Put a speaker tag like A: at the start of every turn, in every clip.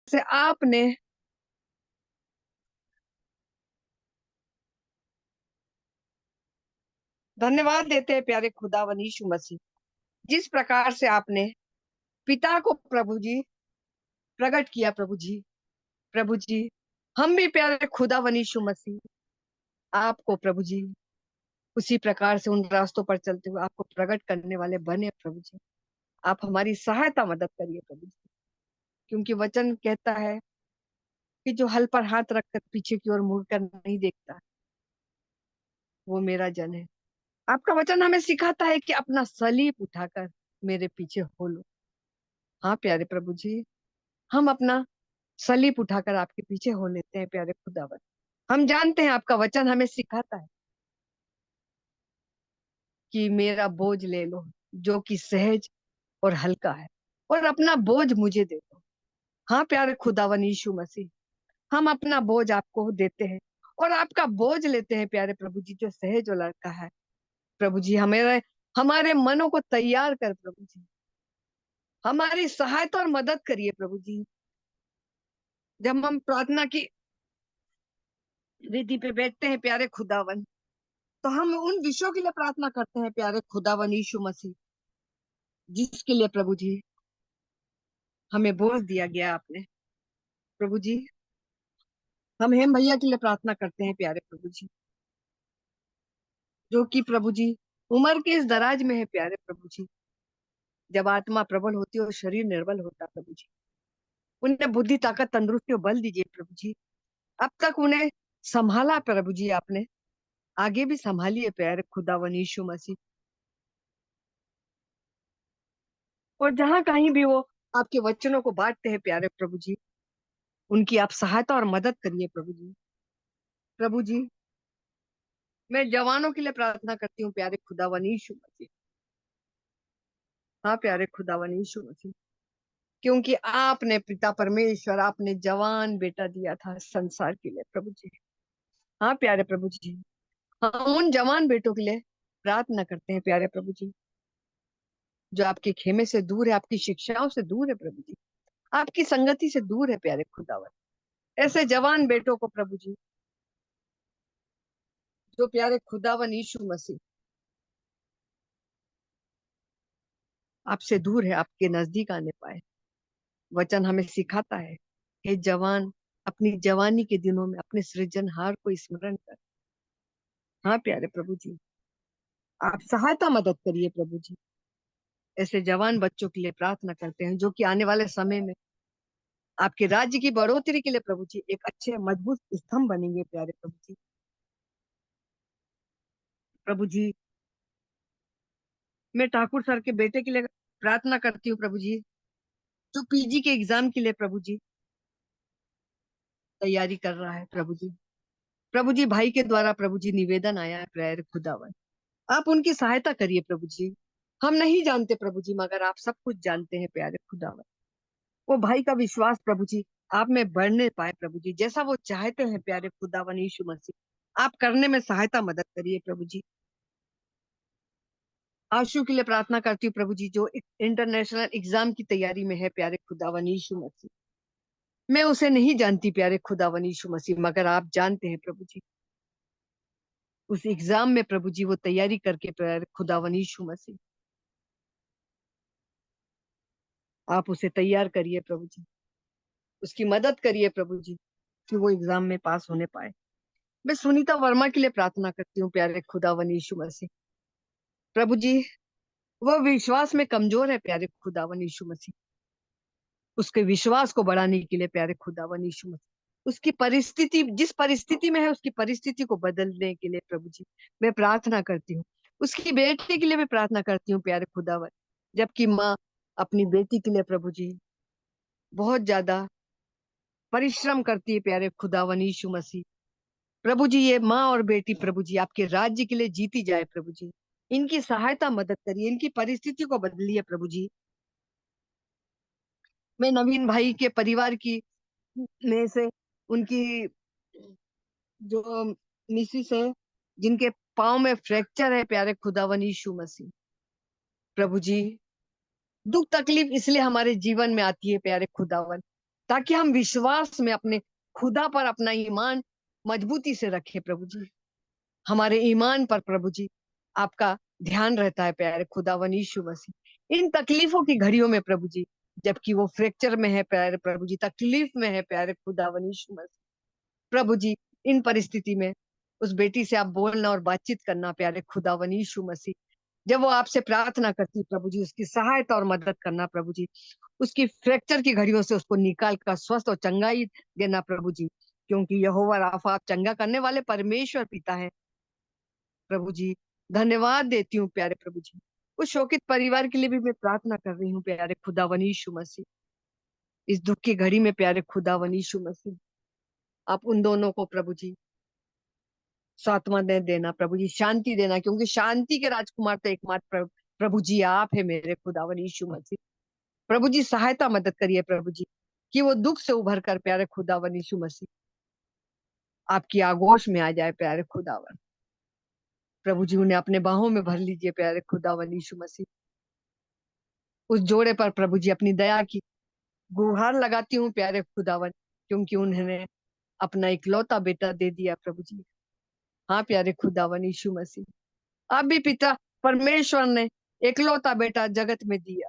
A: से आपने धन्यवाद देते हैं प्यारे खुदावन यीशु मसीह। जिस प्रकार से आपने पिता को प्रभु जी प्रकट किया प्रभु जी हम भी प्यारे खुदावन यीशु मसीह आपको प्रभु जी उसी प्रकार से उन रास्तों पर चलते हुए आपको प्रकट करने वाले बने प्रभु जी। आप हमारी सहायता मदद करिए प्रभु जी, क्योंकि वचन कहता है कि जो हल पर हाथ रखकर पीछे की ओर मुड़कर नहीं देखता वो मेरा जन है। आपका वचन हमें सिखाता है कि अपना सलीब उठाकर मेरे पीछे हो लो। हाँ प्यारे प्रभु जी, हम अपना सलीब उठाकर आपके पीछे हो लेते हैं प्यारे खुदावन। हम जानते हैं आपका वचन हमें सिखाता है कि मेरा बोझ ले लो जो कि सहज और हल्का है, और अपना बोझ मुझे दे दो। हाँ प्यारे खुदावन यीशु मसीह, हम अपना बोझ आपको देते हैं और आपका बोझ लेते हैं प्यारे प्रभु जी, जो सहज और हल्का है। प्रभु जी हमारे हमारे मनों को तैयार कर प्रभु जी, हमारी सहायता और मदद करिए प्रभु जी। जब हम प्रार्थना की वेदी पे बैठते हैं प्यारे खुदावन, तो हम उन विषयों के लिए प्रार्थना करते हैं प्यारे खुदावन यीशु मसीह, जिसके लिए प्रभु जी हमें बोझ दिया गया आपने। प्रभु जी हम हेम भैया के लिए प्रार्थना करते हैं प्यारे प्रभु जी, जो कि प्रभु जी उम्र के इस दराज में है प्यारे प्रभु जी। जब आत्मा प्रबल होती है और शरीर निर्बल होता है प्रभु जी, उन्हें बुद्धि ताकत तंदुरुस्ती और बल दीजिए प्रभु जी। अब तक उन्हें संभाला प्रभु जी आपने, आगे भी संभालिए प्यारे खुदावन यीशु मसीह। और जहां कहीं भी वो आपके वचनों को बांटते हैं प्यारे प्रभु जी, उनकी आप सहायता और मदद करिए प्रभु जी। प्रभु जी मैं जवानों के लिए प्रार्थना करती हूँ प्यारे खुदावन यीशु मसीह। हाँ प्यारे खुदावन यीशु मसीह, क्योंकि आपने पिता परमेश्वर आपने जवान बेटा दिया था संसार के लिए प्रभु जी। हाँ प्यारे प्रभु जी, हम उन जवान बेटों के लिए प्रार्थना करते हैं प्यारे प्रभु जी, जो आपके खेमे से दूर है, आपकी शिक्षाओं से दूर है प्रभु जी, आपकी संगति से दूर है प्यारे खुदावन। ऐसे जवान बेटों को प्रभु जी, जो प्यारे खुदावन यीशु मसीह आपसे दूर है, आपके नजदीक आने पाए। वचन हमें सिखाता है, हे जवान अपनी जवानी के दिनों में अपने सृजनहार को स्मरण कर। हाँ प्यारे प्रभु जी, आप सहायता मदद करिए प्रभु जी। ऐसे जवान बच्चों के लिए प्रार्थना करते हैं, जो कि आने वाले समय में आपके राज्य की बढ़ोतरी के लिए प्रभु जी एक अच्छे मजबूत स्तंभ बनेंगे प्यारे प्रभु जी। प्रभु जी मैं ठाकुर सर के बेटे के लिए प्रार्थना करती हूँ प्रभु जी, जो पीजी के एग्जाम के लिए प्रभु जी तैयारी कर रहा है प्रभु जी। प्रभु जी भाई के द्वारा प्रभु जी निवेदन आया है प्रेयर खुदावन, आप उनकी सहायता करिए प्रभु जी। हम नहीं जानते प्रभु जी, मगर आप सब कुछ जानते हैं प्यारे खुदावन। वो भाई का विश्वास प्रभु जी आप में बढ़ने पाए प्रभु जी, जैसा वो चाहते हैं प्यारे खुदावन यीशु मसीह, आप करने में सहायता मदद करिए प्रभु जी। आशु के लिए प्रार्थना करती हूँ प्रभु जी, जो इंटरनेशनल एग्जाम की तैयारी में है प्यारे खुदावन यीशु मसीह। मैं उसे नहीं जानती प्यारे खुदावन यीशु मसीह, मगर आप जानते हैं प्रभु जी। उस एग्जाम में प्रभु जी वो तैयारी करके प्यारे खुदावन यीशु मसीह आप उसे तैयार करिए प्रभु जी, उसकी मदद करिए प्रभु जी, कि वो एग्जाम में पास होने पाए। मैं सुनीता वर्मा के लिए प्रार्थना करती हूँ प्यारे खुदावन यीशु मसीह। प्रभु जी वह विश्वास में कमजोर है प्यारे खुदावन यीशु मसीह, उसके विश्वास को बढ़ाने के लिए प्यारे खुदावन यीशु मसीह, उसकी परिस्थिति जिस परिस्थिति में है उसकी परिस्थिति को बदलने के लिए प्रभु जी मैं प्रार्थना करती हूँ। उसकी बेटी के लिए भी प्रार्थना करती हूँ प्यारे खुदावन, जबकि माँ अपनी बेटी के लिए प्रभु जी बहुत ज्यादा परिश्रम करती है प्यारे खुदावन यीशु मसीह। प्रभु जी ये माँ और बेटी प्रभु जी आपके राज्य के लिए जीती जाए प्रभु जी, इनकी सहायता मदद करिए, इनकी परिस्थिति को बदलिए प्रभु जी। मैं नवीन भाई के परिवार की में से उनकी जो मिसिस है, जिनके पाँव में फ्रैक्चर है प्यारे खुदावन यीशु मसीह, प्रभु जी दुख तकलीफ इसलिए हमारे जीवन में आती है प्यारे खुदावन, ताकि हम विश्वास में अपने खुदा पर अपना ईमान मजबूती से रखें प्रभु जी। हमारे ईमान पर प्रभु जी आपका ध्यान रहता है प्यारे खुदावन यीशु मसीह। इन तकलीफों की घड़ियों में प्रभु जी, जबकि वो फ्रैक्चर में है प्यारे प्रभु जी, तकलीफ में है प्यारे खुदावन यीशु मसीह, प्रभु जी इन परिस्थिति में उस बेटी से आप बोलना और बातचीत करना प्यारे खुदावन यीशु मसीह। जब वो आपसे प्रार्थना करती प्रभु जी, उसकी सहायता और मदद करना प्रभु जी, उसकी फ्रैक्चर की घड़ियों से उसको निकाल कर स्वस्थ और चंगाई देना प्रभु जी, क्योंकि यहोवा राफा आप चंगा करने वाले परमेश्वर पिता है प्रभु जी। धन्यवाद देती हूँ प्यारे प्रभु जी। उस शोकित परिवार के लिए भी मैं प्रार्थना कर रही हूँ प्यारे खुदावन यीशु मसीह। इस दुख की घड़ी में प्यारे खुदावन यीशु मसीह, आप उन दोनों को प्रभु जी सांत्वना देना प्रभु जी, शांति देना, क्योंकि शांति के राजकुमार तो एकमात्र प्रभु जी आप है मेरे खुदावन यीशु मसीह। प्रभु जी सहायता मदद करिए प्रभु जी, कि वो दुख से उभर कर प्यारे खुदावन यीशु मसीह आपकी आगोश में आ जाए प्यारे खुदावन। प्रभु जी उन्हें अपने बाहों में भर लीजिए प्यारे खुदावन यीशु मसीह। उस जोड़े पर प्रभु जी अपनी दया की गुहार लगाती हूँ प्यारे खुदावन, क्योंकि उन्होंने अपना इकलौता बेटा दे दिया प्रभु जी। हाँ प्यारे खुदावन यीशु मसीह, आप भी पिता परमेश्वर ने इकलौता बेटा जगत में दिया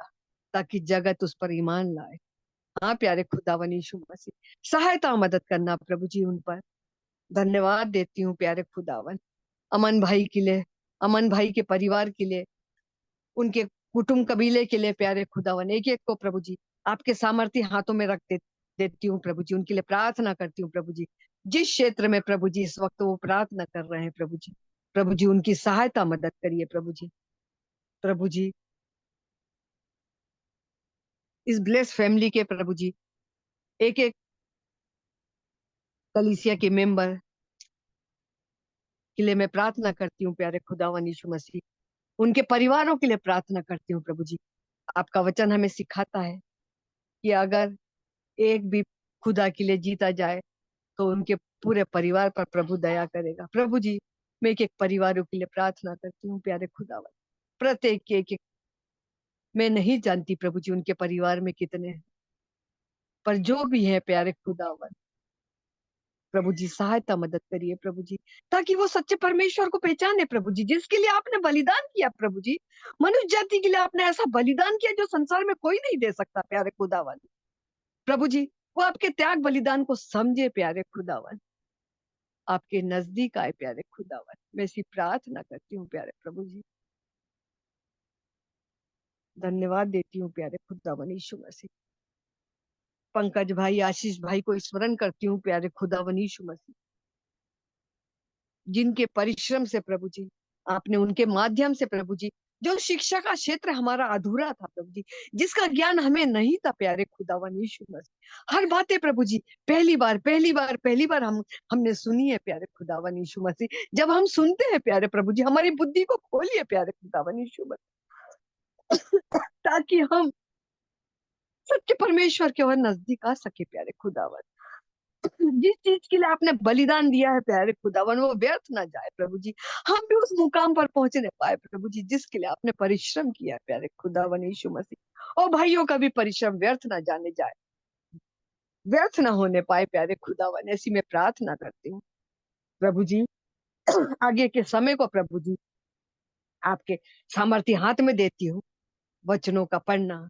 A: ताकि जगत उस पर ईमान लाए। हाँ प्यारे खुदावन यीशु मसीह, सहायता और मदद करना प्रभु जी उन पर। धन्यवाद देती हूँ प्यारे खुदावन, अमन भाई के लिए, अमन भाई के परिवार के लिए, उनके कुटुंब कबीले के लिए प्यारे खुदावन, एक एक को प्रभु जी आपके सामर्थ्य हाथों में रख देती हूँ प्रभु जी। उनके लिए प्रार्थना करती हूँ प्रभु जी, जिस क्षेत्र में प्रभु जी इस वक्त वो प्रार्थना कर रहे हैं प्रभु जी, प्रभु जी उनकी सहायता मदद करिए प्रभु जी। प्रभु जी इस ब्लेस फैमिली के प्रभु जी एक एक कलीसिया के मेंबर के लिए मैं प्रार्थना करती हूँ प्यारे खुदावन यीशु मसीह। उनके परिवारों के लिए प्रार्थना करती हूँ प्रभु जी। आपका वचन हमें सिखाता है कि अगर एक भी खुदा के लिए जीता जाए तो उनके पूरे परिवार पर प्रभु दया करेगा प्रभु जी। मैं एक एक परिवारों के लिए प्रार्थना करती हूँ प्यारे खुदावन, प्रत्येक के एक एक, मैं नहीं जानती प्रभु जी उनके परिवार में कितने हैं, पर जो भी है प्यारे खुदावन प्रभु जी सहायता मदद करिए प्रभु जी, ताकि वो सच्चे परमेश्वर को पहचाने प्रभु जी, जिसके लिए आपने बलिदान किया प्रभु जी। मनुष्य जाति के लिए आपने ऐसा बलिदान किया जो संसार में कोई नहीं दे सकता प्यारे खुदावन। प्रभु जी वो आपके त्याग बलिदान को समझे प्यारे खुदावन, आपके नजदीक आए प्यारे खुदावन। मैं ऐसी प्रार्थना करती हूँ प्यारे प्रभु जी। धन्यवाद देती हूँ प्यारे खुदावन यीशु मसीह। पंकज भाई, आशीष भाई को स्मरण करती हूँ प्यारे खुदावन यीशु मसीह, जिनके परिश्रम से प्रभु जी आपने उनके माध्यम से प्रभु जी, जो शिक्षा का क्षेत्र हमारा अधूरा था प्रभु जी, जिसका ज्ञान हमें नहीं था प्यारे खुदावन यीशु मसीह, हर बातें प्रभु जी पहली बार हमने सुनी है प्यारे खुदावन यीशु मसीह। जब हम सुनते हैं प्यारे प्रभु जी, हमारी बुद्धि को खोलिए प्यारे खुदावन यीशु मसीह, ताकि हम सच्चे परमेश्वर के और नजदीक आ सके प्यारे खुदावन। जिस चीज के लिए आपने बलिदान दिया है प्यारे खुदावन, वो व्यर्थ ना जाए प्रभु जी। हम भी उस मुकाम पर पहुंचने पाए प्रभु जी, जिसके लिए आपने परिश्रम किया है प्यारे खुदावन यीशु मसीह। और भाइयों का भी परिश्रम व्यर्थ ना जाने जाए, व्यर्थ ना होने पाए प्यारे खुदावन, ऐसी मैं प्रार्थना करती हूँ प्रभु जी। आगे के समय को प्रभु जी आपके सामर्थ्य हाथ में देती हूँ। वचनों का पढ़ना,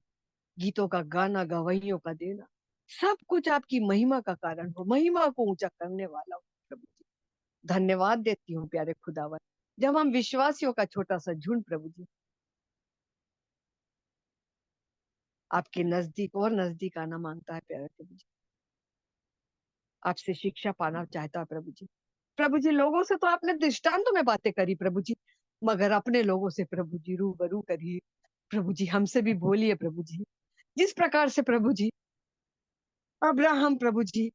A: गीतों का गाना, गवाहियों का देना, सब कुछ आपकी महिमा का कारण हो, महिमा को ऊंचा करने वाला हो प्रभु जी। धन्यवाद देती हूँ प्यारे खुदावन, जब हम विश्वासियों का छोटा सा झुंड प्रभु जी आपके नजदीक और नजदीक आना मांगता है प्यारे प्रभु जी, आपसे शिक्षा पाना चाहता है प्रभु जी। प्रभु जी लोगों से तो आपने दृष्टांतों में बातें करी प्रभु जी, मगर अपने लोगों से प्रभु जी रूबरू करिए प्रभु जी, हमसे भी बोलिए प्रभु जी। जिस प्रकार से प्रभु जी अब्राहम प्रभु जी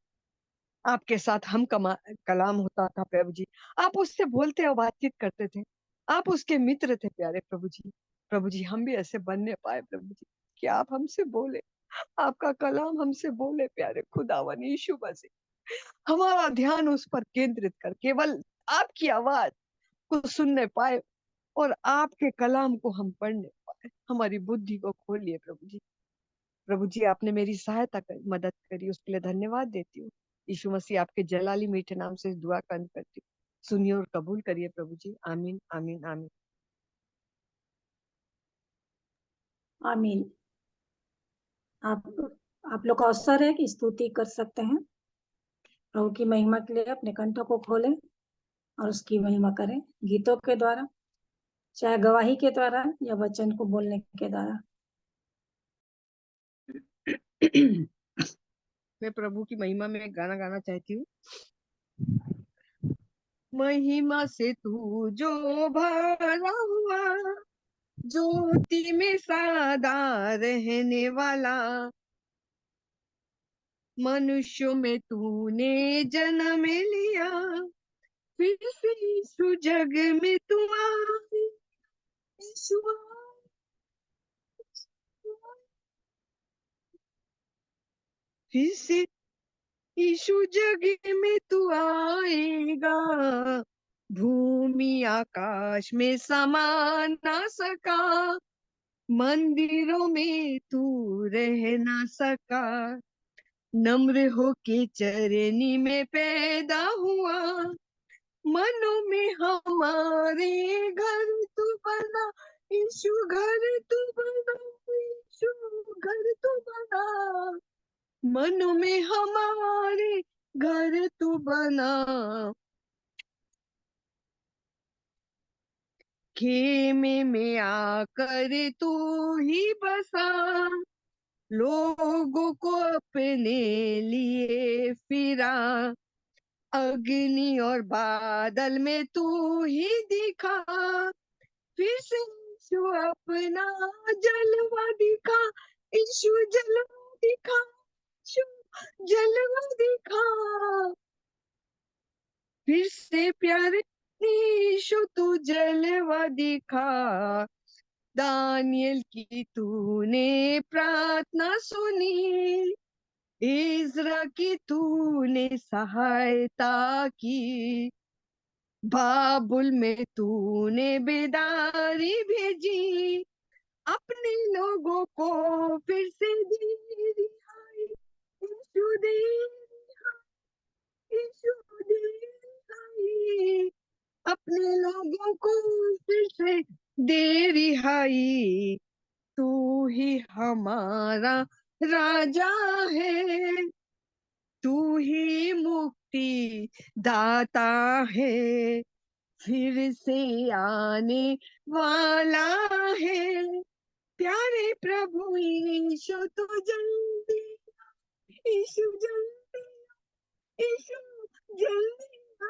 A: आपके साथ हम कलाम होता था प्रभु जी, आप उससे बोलते और बातचीत करते थे, आप उसके मित्र थे प्यारे प्रभु जी। प्रभु जी हम भी ऐसे बनने पाए प्रभु जी, कि आप हमसे बोले, आपका कलाम हमसे बोले प्यारे खुदावन यीशु मसीह। हमारा ध्यान उस पर केंद्रित कर केवल आपकी आवाज को सुनने पाए और आपके कलाम को हम पढ़ने पाए। हमारी बुद्धि को खोलिए प्रभु जी, प्रभु जी आपने मेरी सहायता करी, मदद करी, उसके लिए धन्यवाद देती हूँ। यीशु मसीह आपके जलाली मीठे नाम से इस दुआ का अंत करती हूँ। सुनिए और कबूल करिए प्रभु जी। आमीन आमीन आमीन।
B: आमीन। आप लोग का अवसर है कि स्तुति कर सकते हैं। प्रभु की महिमा के लिए अपने कंठों को खोलें और उसकी महिमा करें, गीतों के द्वारा, चाहे गवाही के द्वारा या वचन को बोलने के द्वारा।
A: मैं प्रभु की महिमा में एक गाना गाना चाहती हूँ। महिमा से तू जो भरा हुआ, ज्योति में सदा रहने वाला, मनुष्यों में तूने जन्म लिया, फिर से यीशु जग में तू आए, यीशु आए, फिर से यीशु जग में तू आएगा, भूमि आकाश में समा ना सका, मंदिरों में तू रह ना सका, नम्र होके चरनी में पैदा हुआ, मनो में हमारे घर तू बना, यीशु घर तू बना, यीशु घर तू बना, मनो में हमारे घर तू बना, खेमे में आकर तू ही बसा, लोगों को अपने लिए फिरा, अग्नि और बादल में तू ही दिखा, फिर से यीशु अपना जलवा दिखा, यीशु जलवा दिखा, यीशु जलवा दिखा, फिर से प्यारे यीशु तू जलवा दिखा, दानियल की तूने प्रार्थना सुनी, इज़रा की तूने सहायता की, बाबुल में तूने बेदारी भेजी, अपने लोगों को फिर से दे रिहाई, यीशु दे रिहाई, यीशु दे रिहाई, अपने लोगों को फिर से दे रिहाई, तू ही हमारा राजा है, तू ही मुक्ति दाता है, फिर से आने वाला है, प्यारे प्रभु यीशु तू जल्दी, यीशु जल्दी, यीशु जल्दी आ,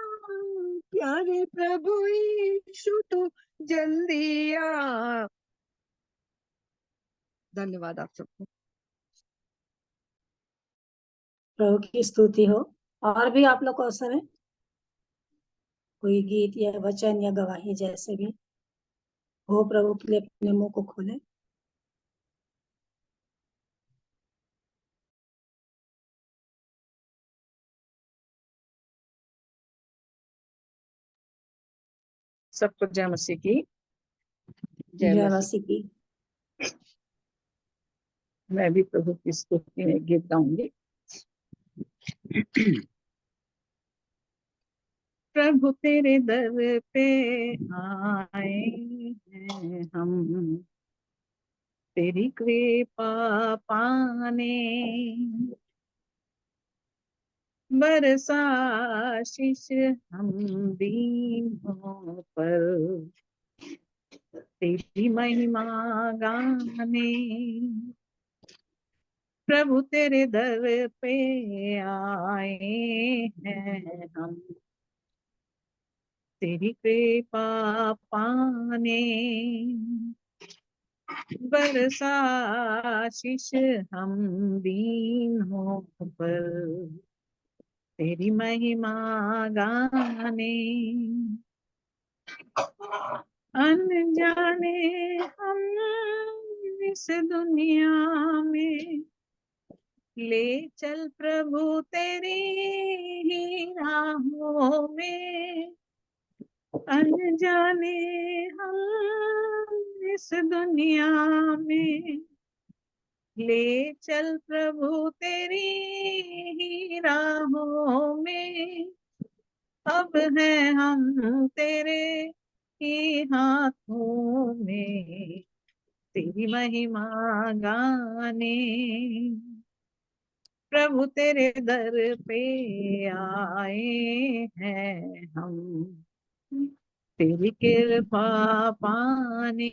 A: प्यारे प्रभु यीशु तू जल्दी आ। धन्यवाद आप सबको।
B: प्रभु की स्तुति हो। और भी आप लोग को अवसर है, कोई गीत या वचन या गवाही जैसे भी हो, प्रभु के लिए अपने मुंह को खोले।
C: सबको जय मसीह की। जय
B: जय
C: मसीह।
B: मसीह की।
C: मैं भी प्रभु की स्तुति में गीत गाऊंगी। प्रभु तेरे दर पे आए हैं हम, तेरी कृपा पाने, बरसा आशीष हम दीनों पर, तेरी महिमा गाने। प्रभु तेरे दर पे आए हैं हम, तेरी कृपा पाने, बरसा आशीष हम दीनों पर, तेरी महिमा गाने। अनजाने हम इस दुनिया में, ले चल प्रभु तेरी ही राहों में, अनजाने हम इस दुनिया में, ले चल प्रभु तेरी ही राहों में, अब है हम तेरे ही हाथों में, तेरी महिमा गाने। प्रभु तेरे दर पे आए हैं हम, तेरी कृपा पाने।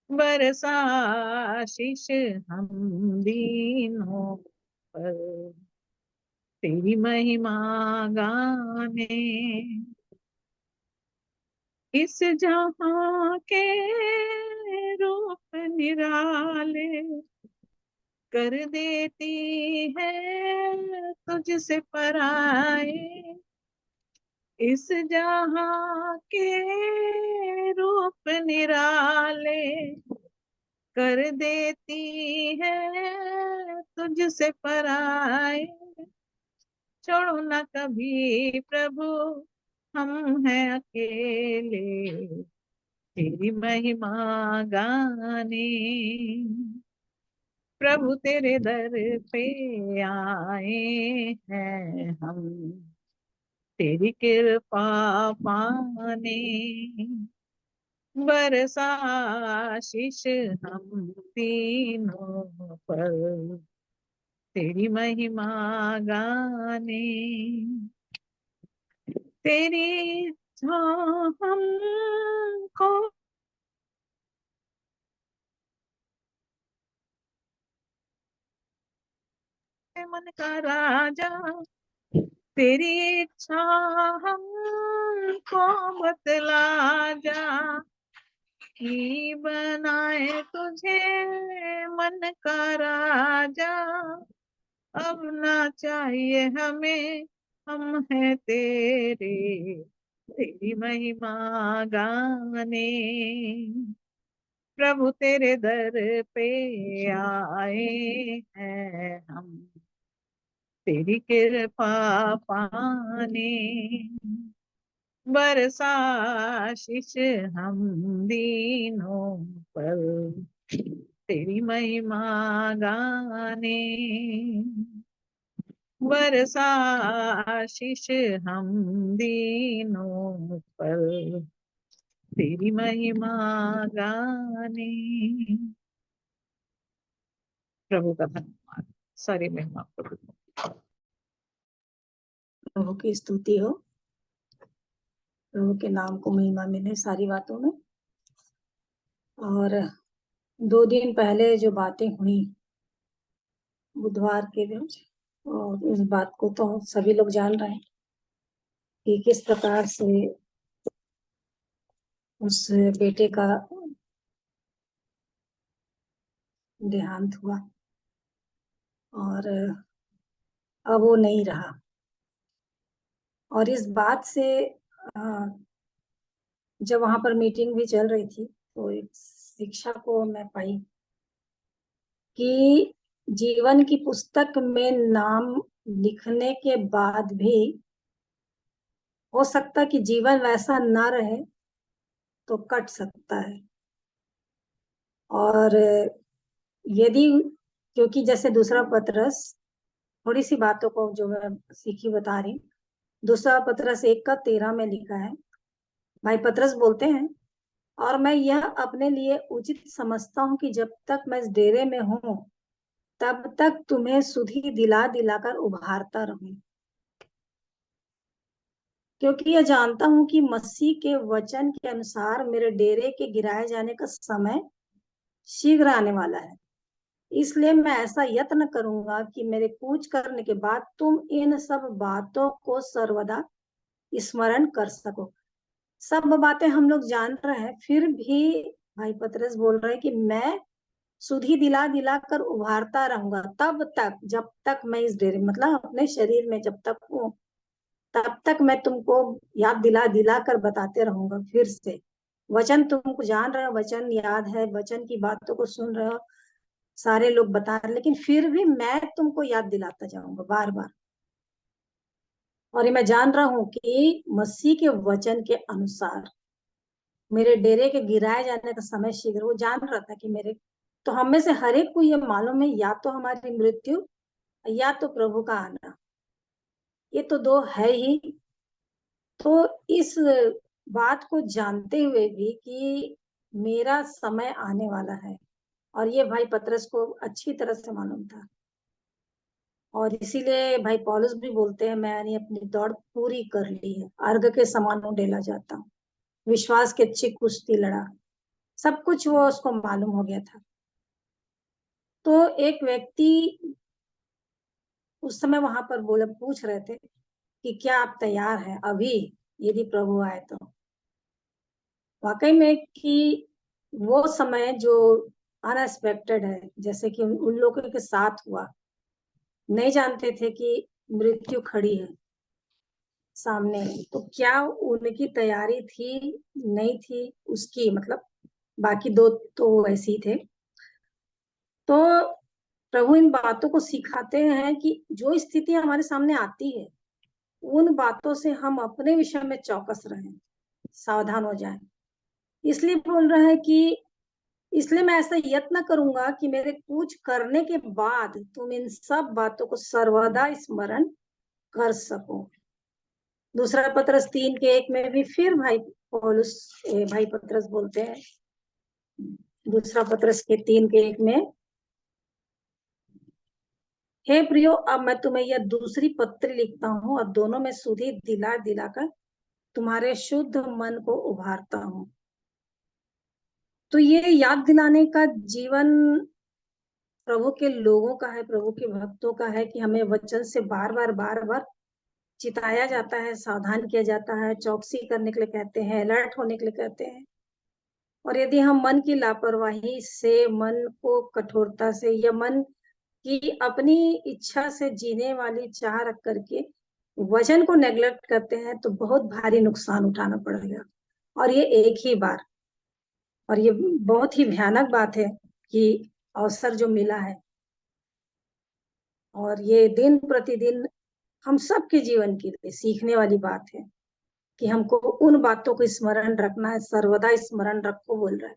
C: बरसा आशीष हम दीनों पर, तेरी महिमा गाने। इस जहां के रूप निराले कर देती है तुझसे पराए। इस जहां के रूप निराले कर देती है तुझसे पराए। छोड़ो ना कभी प्रभु हम हैं अकेले, तेरी महिमा गाने। प्रभु तेरे दर पे आए हैं हम, तेरी कृपा पाने। बरसा आशीष हम तीनों पर, तेरी महिमा गाने। तेरी छाँव हमको मन का राजा, तेरी इच्छा हमको बतला जा, कि बनाए तुझे मन का राजा। अब ना चाहिए हमें, हम हैं तेरे, तेरी महिमा गाने। प्रभु तेरे दर पे आए हैं हम, तेरी कृपा पाने। बरसा आशीष हम दीनों पर, तेरी महिमा गाने। बरसा आशीष हम दीनों पर, तेरी महिमा गाने। प्रभु का धन्यवाद, सारी महिमा प्रभु को।
B: प्रभु की स्तुति हो, प्रभु के नाम को महिमा मिले सारी बातों में। और 2 दिन पहले जो बातें हुई बुधवार के दिन, और उस बात को तो सभी लोग जान रहे हैं कि किस प्रकार से उस बेटे का देहांत हुआ और अब वो नहीं रहा। और इस बात से जब वहां पर मीटिंग भी चल रही थी तो एक शिक्षा को मैं पाई कि जीवन की पुस्तक में नाम लिखने के बाद भी हो सकता है कि जीवन वैसा ना रहे तो कट सकता है। और यदि, क्योंकि जैसे दूसरा पतरस, थोड़ी सी बातों को जो मैं सीखी बता रही, दूसरा पतरस 1:13 में लिखा है, भाई पतरस बोलते हैं, और मैं यह अपने लिए उचित समझता हूँ कि जब तक मैं इस डेरे में हूँ तब तक तुम्हें सुधि दिला दिलाकर उभारता रहूं, क्योंकि यह जानता हूं कि मसीह के वचन के अनुसार मेरे डेरे के गिराए जाने का समय शीघ्र आने वाला है। इसलिए मैं ऐसा यत्न करूंगा कि मेरे कूच करने के बाद तुम इन सब बातों को सर्वदा स्मरण कर सको। सब बातें हम लोग जान रहे हैं, फिर भी भाई पतरस बोल रहे हैं कि मैं सुधि दिला दिला कर उभारता रहूंगा तब तक, जब तक मैं इस डेरे, मतलब अपने शरीर में जब तक हूँ तब तक मैं तुमको याद दिला दिला कर बताते रहूंगा। फिर से वचन तुमको जान रहे हो, वचन याद है, वचन की बातों को सुन रहे हो, सारे लोग बता रहे, लेकिन फिर भी मैं तुमको याद दिलाता जाऊंगा बार बार। और ये मैं जान रहा हूँ कि मसीह के वचन के अनुसार मेरे डेरे के गिराए जाने का समय शीघ्र, वो जान रहा था कि मेरे तो हम में से हर एक को ये मालूम है, या तो हमारी मृत्यु या तो प्रभु का आना, ये तो दो है ही। तो इस बात को जानते हुए भी कि मेरा समय आने वाला है, और ये भाई पतरस को अच्छी तरह से मालूम था, और इसीलिए भाई पौलुस भी बोलते हैं, मैंने अपनी दौड़ पूरी कर ली है, अर्घ के समान ढेला जाता हूँ, विश्वास की अच्छी कुश्ती लड़ा। सब कुछ वो उसको मालूम हो गया था। तो एक व्यक्ति उस समय वहां पर बोले, पूछ रहे थे कि क्या आप तैयार हैं अभी, यदि प्रभु आए तो। वाकई में कि वो समय जो अनएक्सपेक्टेड है, जैसे कि उन लोगों के साथ हुआ, नहीं जानते थे कि मृत्यु खड़ी है सामने, तो क्या उनकी तैयारी थी नहीं थी उसकी, मतलब बाकी दो तो वैसे ही थे। तो प्रभु इन बातों को सिखाते हैं कि जो स्थिति हमारे सामने आती है, उन बातों से हम अपने विषय में चौकस रहें, सावधान हो जाएं। इसलिए बोल रहा है कि इसलिए मैं ऐसा यत्न करूंगा कि मेरे कुछ करने के बाद तुम इन सब बातों को सर्वदा स्मरण कर सको। दूसरा पत्रस 3:1 में भी फिर भाई पौलुस भाई पत्रस बोलते हैं, दूसरा पत्रस के 3:1 में, हे प्रियो, अब मैं तुम्हें यह दूसरी पत्री लिखता हूँ और दोनों में सुधि दिला दिलाकर तुम्हारे शुद्ध मन को उभारता हूँ। तो ये याद दिलाने का जीवन प्रभु के लोगों का है, प्रभु के भक्तों का है, कि हमें वचन से बार बार चिताया जाता है, सावधान किया जाता है, चौकसी करने के लिए कहते हैं, अलर्ट होने के लिए कहते हैं। और यदि हम मन की लापरवाही से, मन को कठोरता से, या मन की अपनी इच्छा से जीने वाली चाह रख करके वचन को नेग्लेक्ट करते हैं, तो बहुत भारी नुकसान उठाना पड़ेगा, और ये एक ही बार। और ये बहुत ही भयानक बात है कि अवसर जो मिला है, और ये दिन प्रतिदिन हम सबके जीवन के लिए सीखने वाली बात है कि हमको उन बातों को स्मरण रखना है, सर्वदा स्मरण रखो बोल रहा है।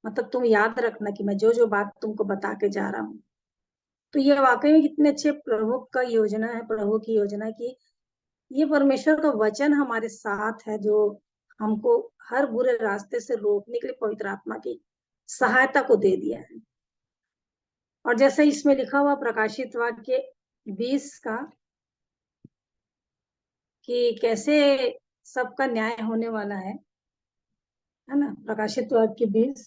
B: मतलब तुम याद रखना कि मैं जो जो बात तुमको बता के जा रहा हूँ। तो ये वाकई में कितने अच्छे प्रभु का योजना है, प्रभु की योजना की ये परमेश्वर का वचन हमारे साथ है, जो हमको हर बुरे रास्ते से रोकने के लिए पवित्र आत्मा की सहायता को दे दिया है। और जैसे इसमें लिखा हुआ प्रकाशित वाक्य 20 का, कि कैसे सबका न्याय होने वाला है ना। प्रकाशित वाक्य 20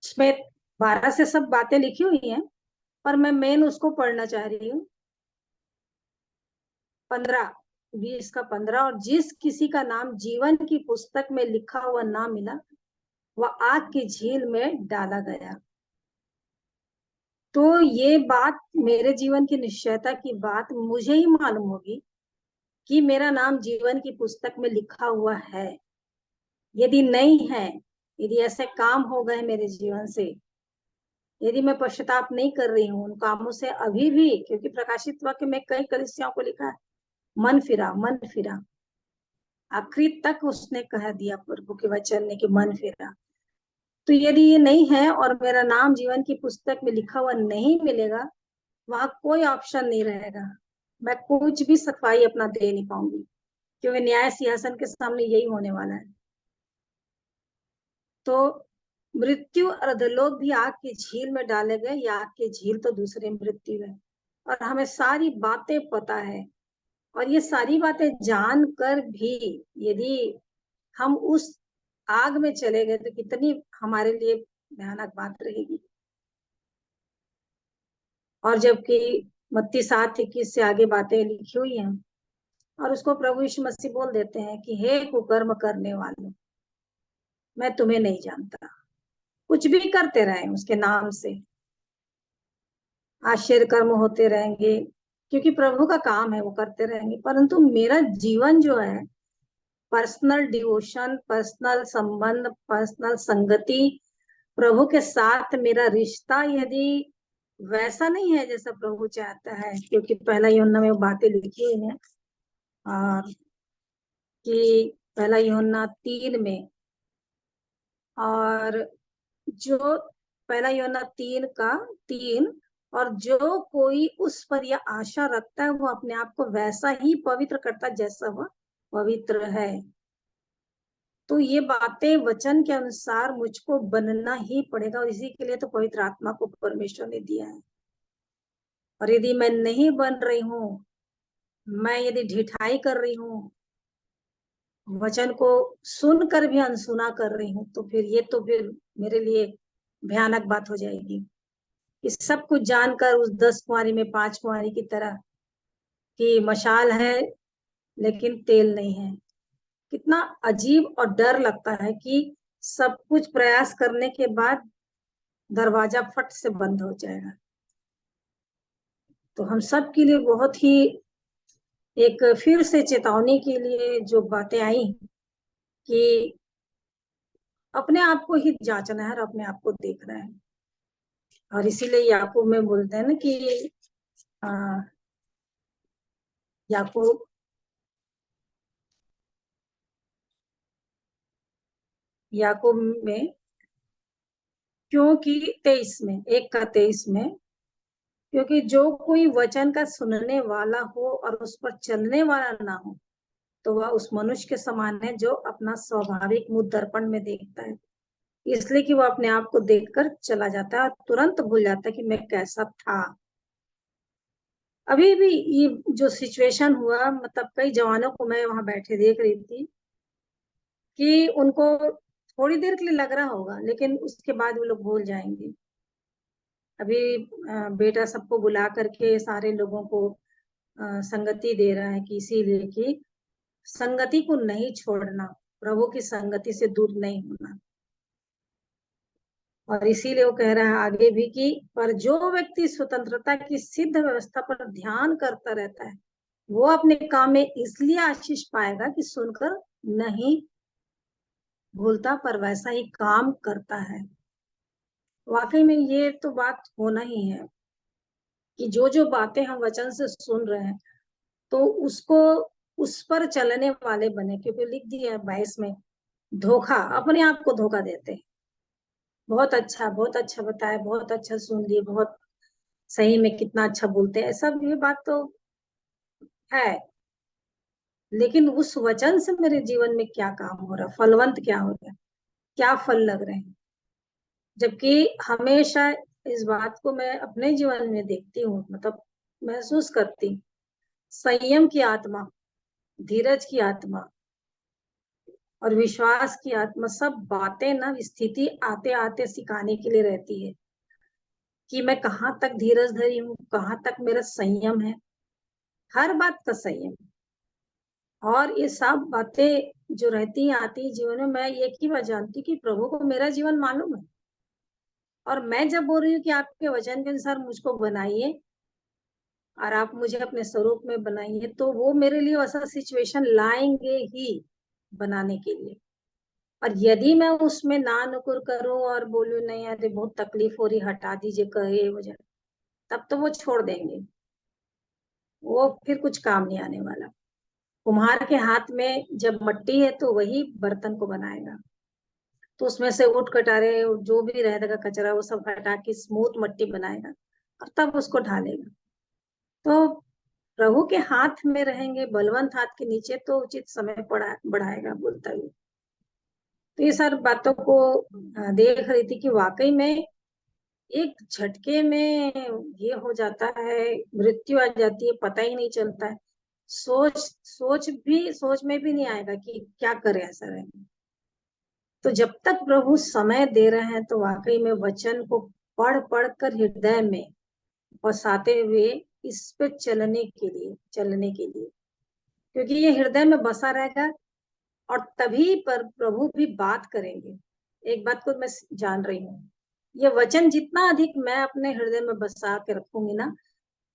B: इसमें 12 से सब बातें लिखी हुई हैं, पर मैं मेन उसको पढ़ना चाह रही हूँ। 15, 20 का 15, और जिस किसी का नाम जीवन की पुस्तक में लिखा हुआ ना मिला, वह आग की झील में डाला गया। तो ये बात मेरे जीवन की निश्चयता की बात मुझे ही मालूम होगी कि मेरा नाम जीवन की पुस्तक में लिखा हुआ है। यदि नहीं है, यदि ऐसे काम हो गए मेरे जीवन से, यदि मैं पश्चाताप नहीं कर रही हूँ उन कामों से अभी भी, क्योंकि प्रकाशित वाक्य में कई कलीसियाओं को लिखा है मन फिरा, मन फिरा, आखिरी तक उसने कह दिया प्रभु के वचन ने कि मन फिरा। तो यदि ये नहीं है और मेरा नाम जीवन की पुस्तक में लिखा हुआ नहीं मिलेगा, वहां कोई ऑप्शन नहीं रहेगा, मैं कुछ भी सफाई अपना दे नहीं पाऊंगी, क्योंकि न्याय सिंहासन के सामने यही होने वाला है। तो मृत्यु और अधोलोक भी आग की झील में डाले गए, या आग की झील तो दूसरी मृत्यु है। और हमें सारी बातें पता है, और ये सारी बातें जान कर भी यदि हम उस आग में चले गए, तो कितनी हमारे लिए भयानक बात रहेगी। और जबकि मत्ती 7:21 से आगे बातें लिखी हुई हैं, और उसको प्रभु यीशु मसीह बोल देते हैं कि हे कुकर्म करने वालों, मैं तुम्हें नहीं जानता। कुछ भी करते रहे उसके नाम से, आश्चर्य कर्म होते रहेंगे, क्योंकि प्रभु का काम है, वो करते रहेंगे। परंतु मेरा जीवन जो है, पर्सनल डिवोशन, पर्सनल संबंध, पर्सनल संगति, प्रभु के साथ मेरा रिश्ता यदि वैसा नहीं है जैसा प्रभु चाहता है, क्योंकि पहला यूहन्ना में वो बातें लिखी हुई हैं, और कि पहला यूहन्ना 3 में और जो पहला यूहन्ना 3:3, और जो कोई उस पर यह आशा रखता है वो अपने आप को वैसा ही पवित्र करता है जैसा वह पवित्र है। तो ये बातें वचन के अनुसार मुझको बनना ही पड़ेगा, और इसी के लिए तो पवित्र आत्मा को परमेश्वर ने दिया है। और यदि मैं नहीं बन रही हूँ, मैं यदि ढिठाई कर रही हूँ, वचन को सुनकर भी अनसुना कर रही हूँ, तो फिर मेरे लिए भयानक बात हो जाएगी। कि सब कुछ जानकर उस 10 कुंवारी में 5 कुंवारी की तरह कि मशाल है लेकिन तेल नहीं है। कितना अजीब और डर लगता है कि सब कुछ प्रयास करने के बाद दरवाजा फट से बंद हो जाएगा। तो हम सब के लिए बहुत ही एक फिर से चेतावनी के लिए जो बातें आई कि अपने आप को ही जांचना है और अपने आप को देखना है। और इसीलिए याकूब में बोलते हैं ना कि याकूब याकूब में क्योंकि 23 में 1:23 में, क्योंकि जो कोई वचन का सुनने वाला हो और उस पर चलने वाला ना हो तो वह उस मनुष्य के समान है जो अपना स्वाभाविक मुंह दर्पण में देखता है, इसलिए कि वह अपने आप को देखकर चला जाता है और तुरंत भूल जाता है कि मैं कैसा था। अभी भी ये जो सिचुएशन हुआ, मतलब कई जवानों को मैं वहां बैठे देख रही थी कि उनको थोड़ी देर के लिए लग रहा होगा लेकिन उसके बाद वो लोग भूल जाएंगे। अभी बेटा सबको बुला करके सारे लोगों को संगति दे रहा है कि इसीलिए कि संगति को नहीं छोड़ना, प्रभु की संगति से दूर नहीं होना। और इसीलिए वो कह रहा है आगे भी कि पर जो व्यक्ति स्वतंत्रता की सिद्ध व्यवस्था पर ध्यान करता रहता है वो अपने काम में इसलिए आशीष पाएगा कि सुनकर नहीं भूलता पर वैसा ही काम करता है। वाकई में ये तो बात होना ही है कि जो जो बातें हम वचन से सुन रहे हैं तो उसको उस पर चलने वाले बने, क्योंकि लिख दिया है 22 में, धोखा, अपने आप को धोखा देते हैं। बहुत अच्छा बताया, बहुत अच्छा सुन लिए, बहुत सही में कितना अच्छा बोलते हैं, सब ये बात तो है, लेकिन उस वचन से मेरे जीवन में क्या काम हो रहा, फलवंत क्या हो रहा है, क्या फल लग रहे हैं। जबकि हमेशा इस बात को मैं अपने जीवन में देखती हूँ, मतलब महसूस करती, संयम की आत्मा, धीरज की आत्मा और विश्वास की आत्मा, सब बातें ना स्थिति आते आते सिखाने के लिए रहती है कि मैं कहाँ तक धीरज धरी हूँ, कहाँ तक मेरा संयम है, हर बात का संयम। और ये सब बातें जो रहती हैं आती जीवन में, मैं एक ही बात जानती कि प्रभु को मेरा जीवन मालूम है। और मैं जब बोल रही हूँ कि आपके वचन के अनुसार मुझको बनाइए और आप मुझे अपने स्वरूप में बनाइए, तो वो मेरे लिए वैसा सिचुएशन लाएंगे ही बनाने के लिए। और यदि मैं उसमें ना नुकुर करूं और बोलूं नहीं अरे बहुत तकलीफ हो रही, हटा दीजिए, कहे मुझे, तब तो वो छोड़ देंगे, वो फिर कुछ काम नहीं आने वाला। कुम्हार के हाथ में जब मट्टी है तो वही बर्तन को बनाएगा, तो उसमें से उठ कटारे जो भी रहेगा कचरा वो सब हटा के स्मूथ मट्टी बनाएगा और तब उसको ढालेगा। तो प्रभु के हाथ में रहेंगे, बलवंत हाथ के नीचे, तो उचित समय बढ़ाएगा, बोलता है। तो ये सारी बातों को देख रही थी कि वाकई में एक झटके में ये हो जाता है, मृत्यु आ जाती है, पता ही नहीं चलता है। सोच में भी नहीं आएगा कि क्या करे ऐसा रहे। तो जब तक प्रभु समय दे रहे हैं तो वाकई में वचन को पढ़ पढ़ कर हृदय में बसाते हुए इस पे चलने के लिए, क्योंकि ये हृदय में बसा रहेगा और तभी पर प्रभु भी बात करेंगे। एक बात को मैं जान रही हूँ, ये वचन जितना अधिक मैं अपने हृदय में बसा के रखूंगी ना,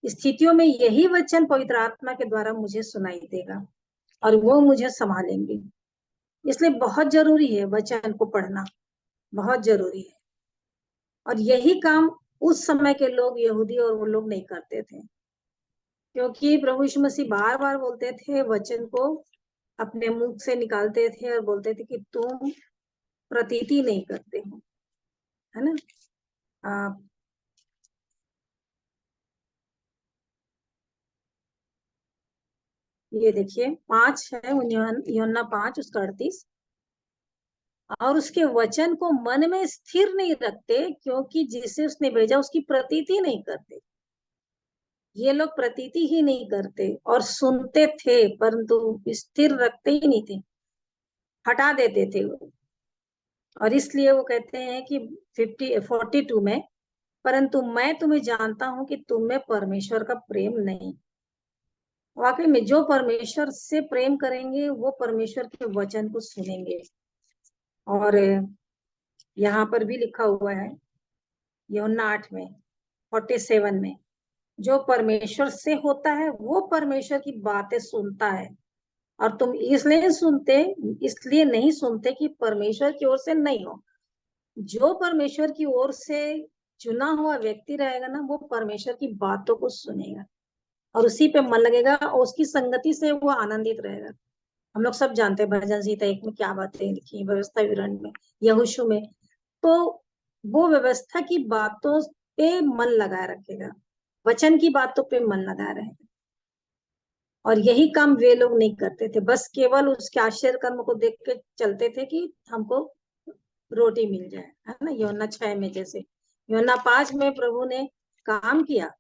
B: स्थितियों में यही वचन पवित्र आत्मा के द्वारा मुझे सुनाई देगा और वो मुझे संभालेंगे। इसलिए बहुत जरूरी है वचन को पढ़ना, बहुत जरूरी है। और यही काम उस समय के लोग यहूदी और वो लोग नहीं करते थे, क्योंकि प्रभु यीशु मसीह बार बार बोलते थे, वचन को अपने मुंह से निकालते थे और बोलते थे कि तुम प्रतीति नहीं करते हो, है ना। आप ये देखिए 5 है, यूहन्ना 5 उसका 38। और उसके वचन को मन में स्थिर नहीं रखते, क्योंकि जिसे उसने भेजा उसकी प्रतीति नहीं करते। ये लोग प्रतीति ही नहीं करते, और सुनते थे परंतु स्थिर रखते ही नहीं थे, हटा देते थे वो। और इसलिए वो कहते हैं कि 42 में, परंतु मैं तुम्हें जानता हूं कि तुम में परमेश्वर का प्रेम नहीं। वाकई में जो परमेश्वर से प्रेम करेंगे वो परमेश्वर के वचन को सुनेंगे। और यहाँ पर भी लिखा हुआ है यूहन्ना 8 में 47 में, जो परमेश्वर से होता है वो परमेश्वर की बातें सुनता है, और तुम इसलिए नहीं सुनते कि परमेश्वर की ओर से नहीं हो। जो परमेश्वर की ओर से चुना हुआ व्यक्ति रहेगा ना, वो परमेश्वर की बातों को सुनेगा और उसी पे मन लगेगा, और उसकी संगति से वो आनंदित रहेगा। हम लोग सब जानते हैं भजन संहिता 1 में क्या बातें लिखी, व्यवस्था विवरण में, यहोशू में। तो वो व्यवस्था की बातों पे मन लगाए रखेगा, वचन की बातों पे मन लगाए रहेगा। और यही काम वे लोग नहीं करते थे, बस केवल उसके आश्चर्य कर्म को देख के चलते थे कि हमको रोटी मिल जाए, है ना। यूहन्ना 6 में, जैसे यूहन्ना 5 में प्रभु ने काम किया,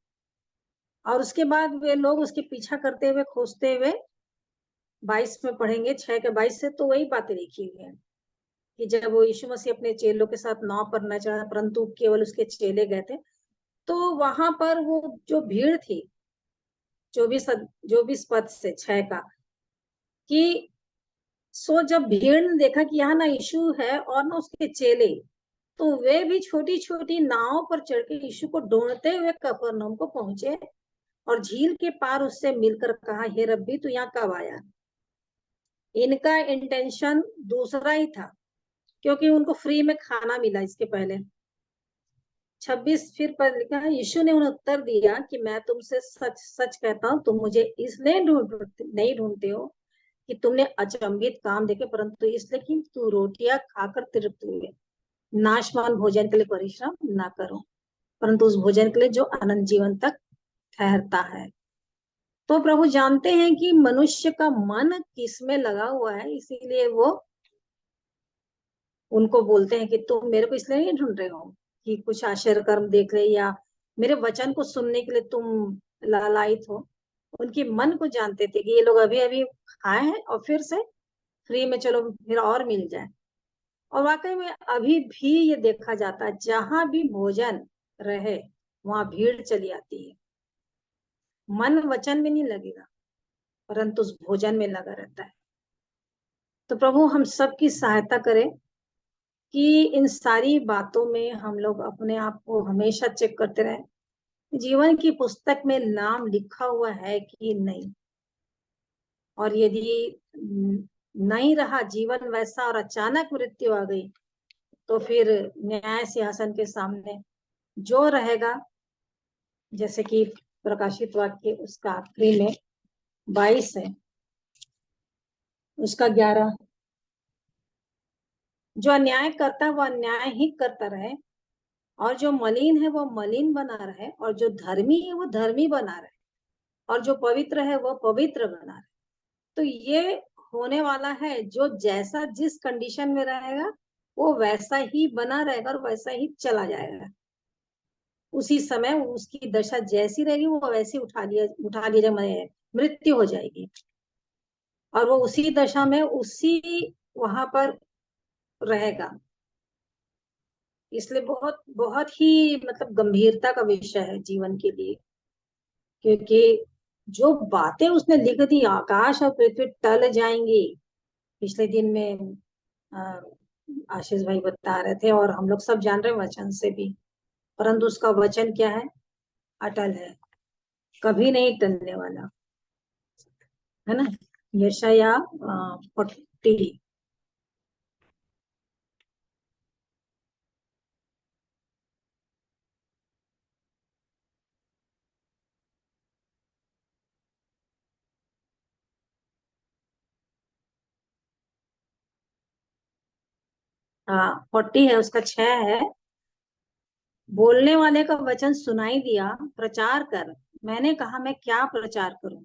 B: और उसके बाद वे लोग उसके पीछा करते हुए, खोजते हुए, 22 में पढ़ेंगे, 6 के 22 से, तो वही बातें लिखी हुई है कि जब वो यीशु मसीह अपने चेलों के साथ नाव पर न चढ़ा, परंतु केवल उसके चेले गए थे, तो वहां पर वो जो भीड़ थी, 24 पद से 6 का, कि सो जब भीड़ ने देखा कि यहाँ ना यीशु है और ना उसके चेले, तो वे भी छोटी छोटी नाव पर चढ़ के यीशु को ढूंढते हुए कफरनहूम को पहुंचे, और झील के पार उससे मिलकर कहा, हे रब्बी तू यहाँ कब आया। इनका इंटेंशन दूसरा ही था, क्योंकि उनको फ्री में खाना मिला इसके पहले। 26 फिर पर लिखा है, यीशु ने उन्हें उत्तर दिया कि मैं तुमसे सच सच कहता हूँ, तुम मुझे इसलिए नहीं ढूंढते हो कि तुमने अचंभित काम देखे, परंतु इसलिए कि तू रोटियां खाकर तृप्त हुए। नाशवान भोजन के लिए परिश्रम ना करो, परंतु उस भोजन के लिए जो अनंत जीवन तक ठहरता है। तो प्रभु जानते हैं कि मनुष्य का मन किस में लगा हुआ है, इसीलिए वो उनको बोलते हैं कि तुम मेरे को इसलिए नहीं ढूंढ रहे हो कि कुछ आश्चर्य कर्म देख रहे, या मेरे वचन को सुनने के लिए तुम लालायित हो। उनके मन को जानते थे कि ये लोग अभी अभी आए हैं और फिर से फ्री में चलो फिर और मिल जाए। और वाकई में अभी भी ये देखा जाता है, जहां भी भोजन रहे वहां भीड़ चली आती है। मन वचन में नहीं लगेगा, परंतु उस भोजन में लगा रहता है। तो प्रभु हम सबकी सहायता करें कि इन सारी बातों में हम लोग अपने आप को हमेशा चेक करते रहें, जीवन की पुस्तक में नाम लिखा हुआ है कि नहीं। और यदि नहीं रहा जीवन वैसा और अचानक मृत्यु आ गई, तो फिर न्याय सिंहासन के सामने जो रहेगा, जैसे कि प्रकाशित वाक्य उसका आखिरी में 22 है, उसका 11, जो अन्याय करता है वो अन्याय ही करता रहे, और जो मलिन है वो मलिन बना रहे, और जो धर्मी है वो धर्मी बना रहे, और जो पवित्र है वो पवित्र बना रहे। तो ये होने वाला है, जो जैसा जिस कंडीशन में रहेगा वो वैसा ही बना रहेगा और वैसा ही चला जाएगा। उसी समय उसकी दशा जैसी रहेगी वो वैसी उठा लिया मृत्यु हो जाएगी, और वो उसी दशा में उसी वहां पर रहेगा। इसलिए बहुत बहुत ही मतलब गंभीरता का विषय है जीवन के लिए, क्योंकि जो बातें उसने लिख दी, आकाश और पृथ्वी टल जाएंगी। पिछले दिन में अ, आशीष भाई बता रहे थे, और हम लोग सब जान रहे हैं वचन से भी, परंतु उसका वचन क्या है, अटल है, कभी नहीं टलने वाला, है ना। यशाया 40। हाँ 40 है, उसका 6 है। बोलने वाले का वचन सुनाई दिया, प्रचार कर। मैंने कहा मैं क्या प्रचार करूं।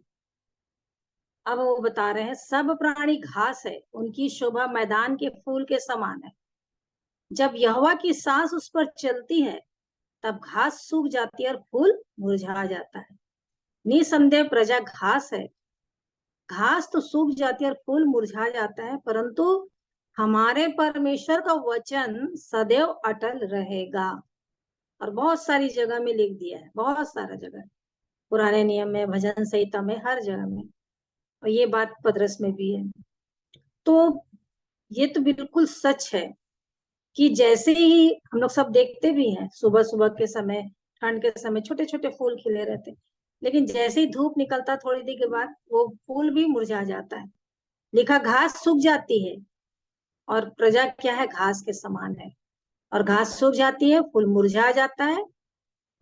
B: अब वो बता रहे हैं, सब प्राणी घास है, उनकी शोभा मैदान के फूल के समान है। जब यहोवा की सांस उस पर चलती है, तब घास सूख जाती है और फूल मुरझा जाता है। निसंदेह प्रजा घास है, घास तो सूख जाती है और फूल मुरझा जाता है, परंतु हमारे परमेश्वर का वचन सदैव अटल रहेगा। और बहुत सारी जगह में लिख दिया है, बहुत सारा जगह, पुराने नियम में, भजन संहिता में, हर जगह में। और ये बात पतरस में भी है। तो ये तो बिल्कुल सच है कि जैसे ही हम लोग सब देखते भी हैं, सुबह सुबह के समय, ठंड के समय छोटे छोटे फूल खिले रहते हैं, लेकिन जैसे ही धूप निकलता थोड़ी देर के बाद वो फूल भी मुरझा जाता है। लिखा घास सूख जाती है, और प्रजा क्या है, घास के समान है। और घास सूख जाती है, फूल मुरझा जाता है,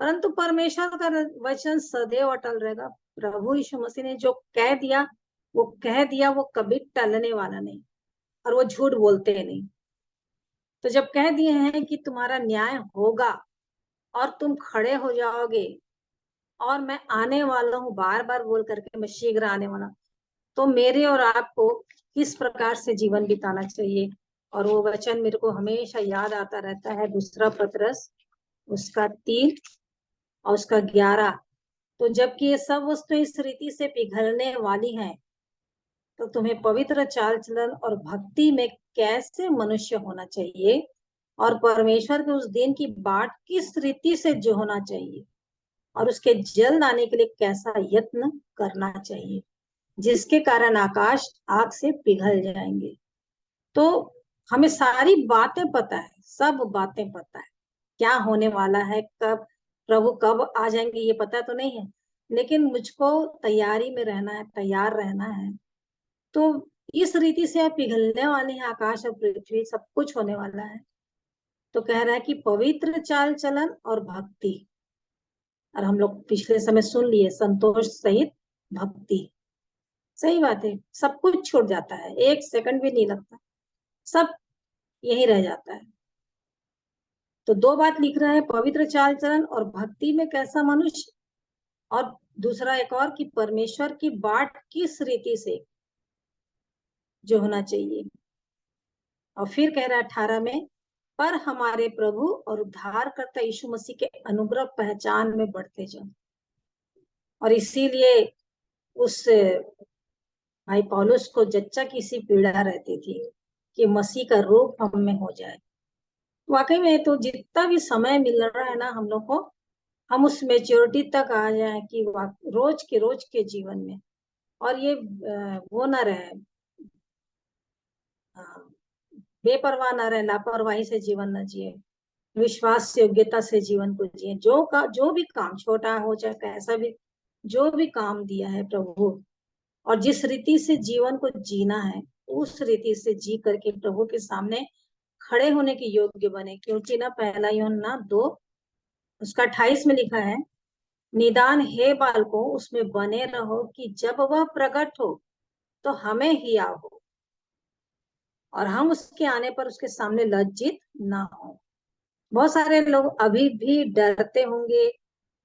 B: परंतु परमेश्वर का वचन सदैव अटल रहेगा। प्रभु यीशु मसीह ने जो कह दिया, वो कह दिया, वो कभी टलने वाला नहीं, और वो झूठ बोलते नहीं। तो जब कह दिए हैं कि तुम्हारा न्याय होगा और तुम खड़े हो जाओगे, और मैं आने वाला हूँ, बार बार बोल करके मैं शीघ्र आने वाला हूं, तो मेरे और आपको किस प्रकार से जीवन बिताना चाहिए। और वो वचन मेरे को हमेशा याद आता रहता है, दूसरा पतरस उसका 3 और उसका 11। तो जबकि ये सब वस्तुएं इस रीति से पिघलने वाली हैं, तो तुम्हें पवित्र चाल चलन और भक्ति में कैसे मनुष्य होना चाहिए, और परमेश्वर के उस दिन की बाट किस रीति से जो होना चाहिए, और उसके जल्द आने के लिए कैसा यत्न करना चाहिए, जिसके कारण आकाश आग से पिघल जाएंगे। तो हमें सारी बातें पता है, सब बातें पता है, क्या होने वाला है, कब प्रभु कब आ जाएंगे ये पता तो नहीं है, लेकिन मुझको तैयारी में रहना है, तैयार रहना है। तो इस रीति से पिघलने वाले हैं आकाश और पृथ्वी, सब कुछ होने वाला है। तो कह रहा है कि पवित्र चाल चलन और भक्ति, और हम लोग पिछले समय सुन लिए, संतोष सहित भक्ति। सही बात है, सब कुछ छूट जाता है, एक सेकंड भी नहीं लगता, सब यही रह जाता है। तो 2 बात लिख रहा है, पवित्र चाल चलन और भक्ति में कैसा मनुष्य, और दूसरा एक और कि परमेश्वर की बाट किस रीति से जो होना चाहिए। और फिर कह रहा है 18 में, पर हमारे प्रभु और उद्धारकर्ता यीशु मसीह के अनुग्रह पहचान में बढ़ते जाओ। और इसीलिए उस भाई पौलुस को जच्चा की सी पीड़ा रहती थी कि मसीह का रूप हम में हो जाए। वाकई में तो जितना भी समय मिल रहा है ना हम लोग को, हम उस मेच्योरिटी तक आ जाए कि रोज के जीवन में, और ये वो ना रहे, अ, बेपरवाह ना रहे, लापरवाही से जीवन न जिए, विश्वास से, योग्यता से जीवन को जिए। जो भी काम छोटा हो चाहे कैसा भी, जो भी काम दिया है प्रभु, और जिस रीति से जीवन को जीना है, उस रीति से जी करके प्रभु के सामने खड़े होने के योग्य बने। क्योंकि ना पहला यूहन्ना 2 उसका 28 में लिखा है, निदान हे बालकों उसमें बने रहो कि जब वह प्रकट हो तो हमें हिया हो, और हम उसके आने पर उसके सामने लज्जित ना हो। बहुत सारे लोग अभी भी डरते होंगे,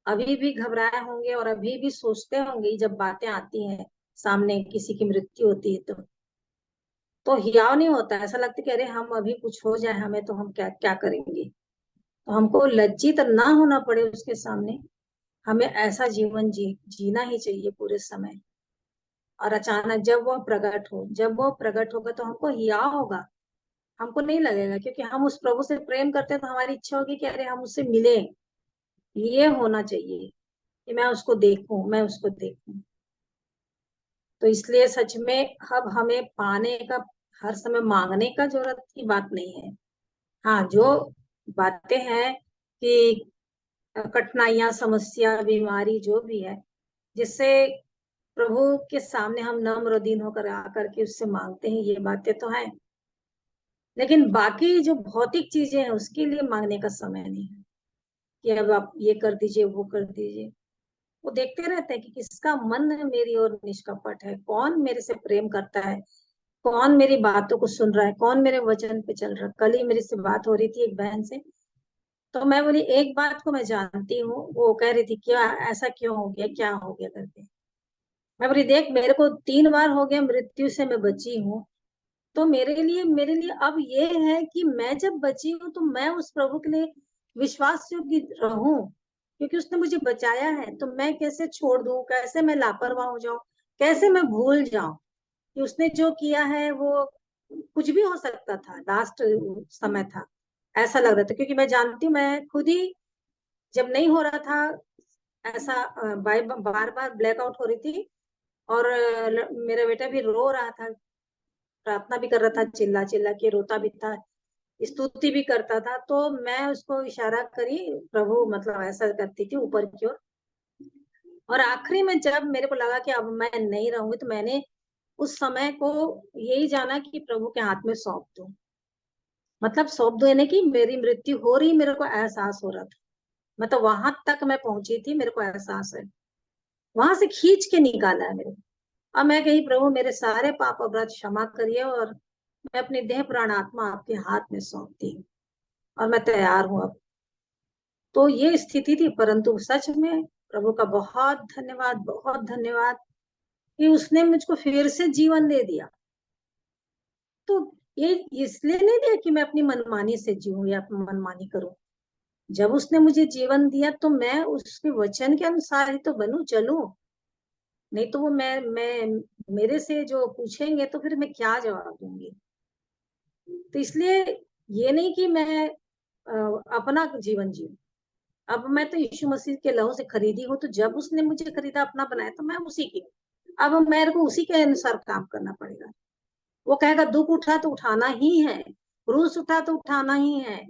B: अभी भी घबराए होंगे, और अभी भी सोचते होंगे जब बातें आती हैं सामने, किसी की मृत्यु होती है तो हियाव नहीं होता, ऐसा लगता है कि अरे हम अभी कुछ हो जाए हमें तो हम क्या क्या करेंगे। तो हमको लज्जित ना होना पड़े उसके सामने, हमें ऐसा जीवन जीना ही चाहिए पूरे समय। और अचानक जब वो प्रकट होगा तो हमको हियाव होगा, हमको नहीं लगेगा, क्योंकि हम उस प्रभु से प्रेम करते हैं, तो हमारी इच्छा होगी कि अरे हम उससे मिले, ये होना चाहिए कि मैं उसको देखूं, मैं उसको देखूं। तो इसलिए सच में अब हमें पाने का, हर समय मांगने का जरूरत की बात नहीं है। हाँ, जो बातें हैं कि कठिनाइयां, समस्या, बीमारी जो भी है, जिससे प्रभु के सामने हम नम्र दीन होकर आकर के उससे मांगते हैं, ये बातें तो हैं। लेकिन बाकी जो भौतिक चीजें हैं उसके लिए मांगने का समय नहीं है कि अब आप ये कर दीजिए, वो कर दीजिए। वो देखते रहते हैं कि किसका मन मेरी ओर निष्कपट है, कौन मेरे से प्रेम करता है, कौन मेरी बातों को सुन रहा है, कौन मेरे वचन पे चल रहा है। कल ही मेरी से बात हो रही थी एक बहन से, तो मैं बोली एक बात को मैं जानती हूँ। वो कह रही थी क्या ऐसा क्यों हो गया, क्या हो गया करके। मैं बोली देख, मेरे को 3 बार हो गया मृत्यु से मैं बची हूँ। तो मेरे लिए अब ये है कि मैं जब बची हूँ तो मैं उस प्रभु के लिए विश्वास योग्य रहूं, क्योंकि उसने मुझे बचाया है। तो मैं कैसे छोड़ दूं, कैसे मैं लापरवाह हो जाऊं, कैसे मैं भूल जाऊं कि उसने जो किया है वो कुछ भी हो सकता था। लास्ट समय था, ऐसा लग रहा था, क्योंकि मैं जानती हूँ, मैं खुद ही जब नहीं हो रहा था ऐसा, बार बार ब्लैकआउट हो रही थी, और मेरा बेटा भी रो रहा था, प्रार्थना भी कर रहा था, चिल्ला चिल्ला के रोता भी था, स्तुति भी करता था। तो मैं उसको इशारा करी, प्रभु मतलब ऐसा करती थी ऊपर की ओर। और आखिरी में जब मेरे को लगा कि अब मैं नहीं रहूंगी, तो मैंने उस समय को यही जाना कि प्रभु के हाथ में सौंप दूं। मतलब सौंप दो, यानी कि मेरी मृत्यु हो रही, मेरे को एहसास हो रहा था। मतलब वहां तक मैं पहुंची थी, मेरे को एहसास है। वहां से खींच के निकाला है मेरे को। अब मैं कही प्रभु मेरे सारे पाप अपराध क्षमा करिए, और मैं अपनी देह प्राण आत्मा आपके हाथ में सौंपती हूँ, और मैं तैयार हूँ अब। तो ये स्थिति थी, परंतु सच में प्रभु का बहुत धन्यवाद, बहुत धन्यवाद कि उसने मुझको फिर से जीवन दे दिया। तो ये इसलिए नहीं दिया कि मैं अपनी मनमानी से जीऊं या मनमानी करूं। जब उसने मुझे जीवन दिया तो मैं उसके वचन के अनुसार ही तो बनूं, चलूं। नहीं तो वो मैं मेरे से जो पूछेंगे तो फिर मैं क्या जवाब दूंगी। तो इसलिए ये नहीं कि मैं अपना जीवन जीऊं। अब मैं तो यीशु मसीह के लहू से खरीदी हूँ, तो जब उसने मुझे खरीदा, अपना बनाया, तो मैं उसी की हूँ। अब मेरे को उसी के अनुसार काम करना पड़ेगा। वो कहेगा दुख उठा तो उठाना ही है, क्रूस उठा तो उठाना ही है,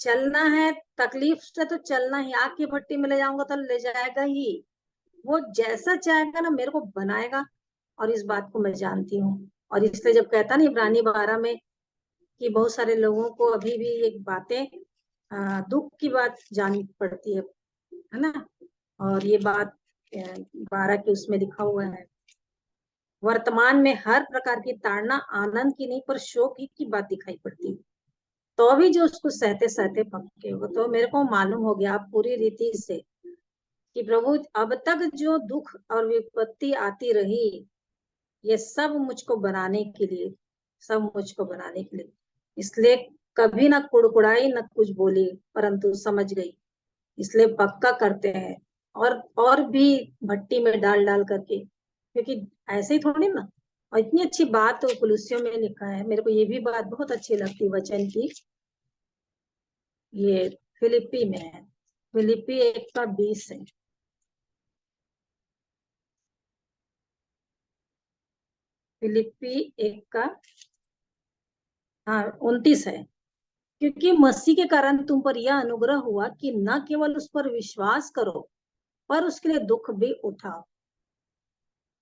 B: चलना है तकलीफ से तो चलना ही। आग की भट्टी में ले जाऊंगा तो ले जाएगा ही। वो जैसा चाहेगा ना मेरे को बनाएगा, और इस बात को मैं जानती हूँ। और इसलिए जब कहता नहीं इब्रानी 12 में कि बहुत सारे लोगों को अभी भी ये बातें दुख की बात जाननी पड़ती है ना। और ये बात 12 के उसमें लिखा हुआ है, वर्तमान में हर प्रकार की ताड़ना आनंद की नहीं पर शोक की बात दिखाई पड़ती है। तो भी जो उसको सहते सहते पक्के हो, तो मेरे को मालूम हो गया पूरी रीति से कि प्रभु अब तक जो दुख और विपत्ति आती रही, ये सब मुझको बनाने के लिए, सब मुझको बनाने के लिए। इसलिए कभी ना कुड़कुड़ाई ना कुछ बोली, परंतु समझ गई। इसलिए पक्का करते हैं, और भी भट्टी में डाल डाल करके, क्योंकि ऐसे ही थोड़ी ना। और इतनी अच्छी बात तो कुलुस्सियों में लिखा है, मेरे को ये भी बात बहुत अच्छी लगती वचन की। ये फिलिप्पी में है, फिलिप्पी 1:20 है। फिलिप्पी 1 हाँ 29 है। क्योंकि मसीह के कारण तुम पर यह अनुग्रह हुआ कि न केवल उस पर विश्वास करो, पर उसके लिए दुख भी उठाओ।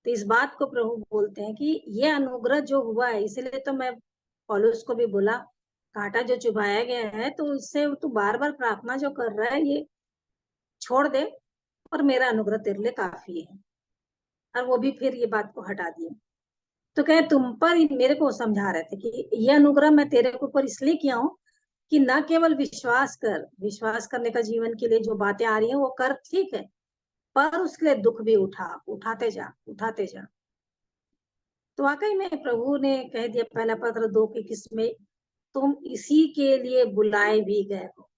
B: तो इस बात को प्रभु बोलते हैं कि ये अनुग्रह जो हुआ है, इसलिए तो मैं पौलुस को भी बोला, कांटा जो चुभाया गया है तो इससे तू बार बार प्रार्थना जो कर रहा है ये छोड़ दे, और मेरा अनुग्रह तेरे लिए काफी है। और वो भी फिर ये बात को हटा दिए। तो कहे तुम पर मेरे को समझा रहे थे कि ये अनुग्रह मैं तेरे ऊपर इसलिए किया हूँ कि न केवल विश्वास कर, विश्वास करने का जीवन के लिए जो बातें आ रही हैं वो कर, ठीक है, पर उसके लिए दुख भी उठाते जा, उठाते जा। तो वाकई में प्रभु ने कह दिया 1 पत्र 2 के 21 में, तुम इसी के लिए बुलाए भी गए हो,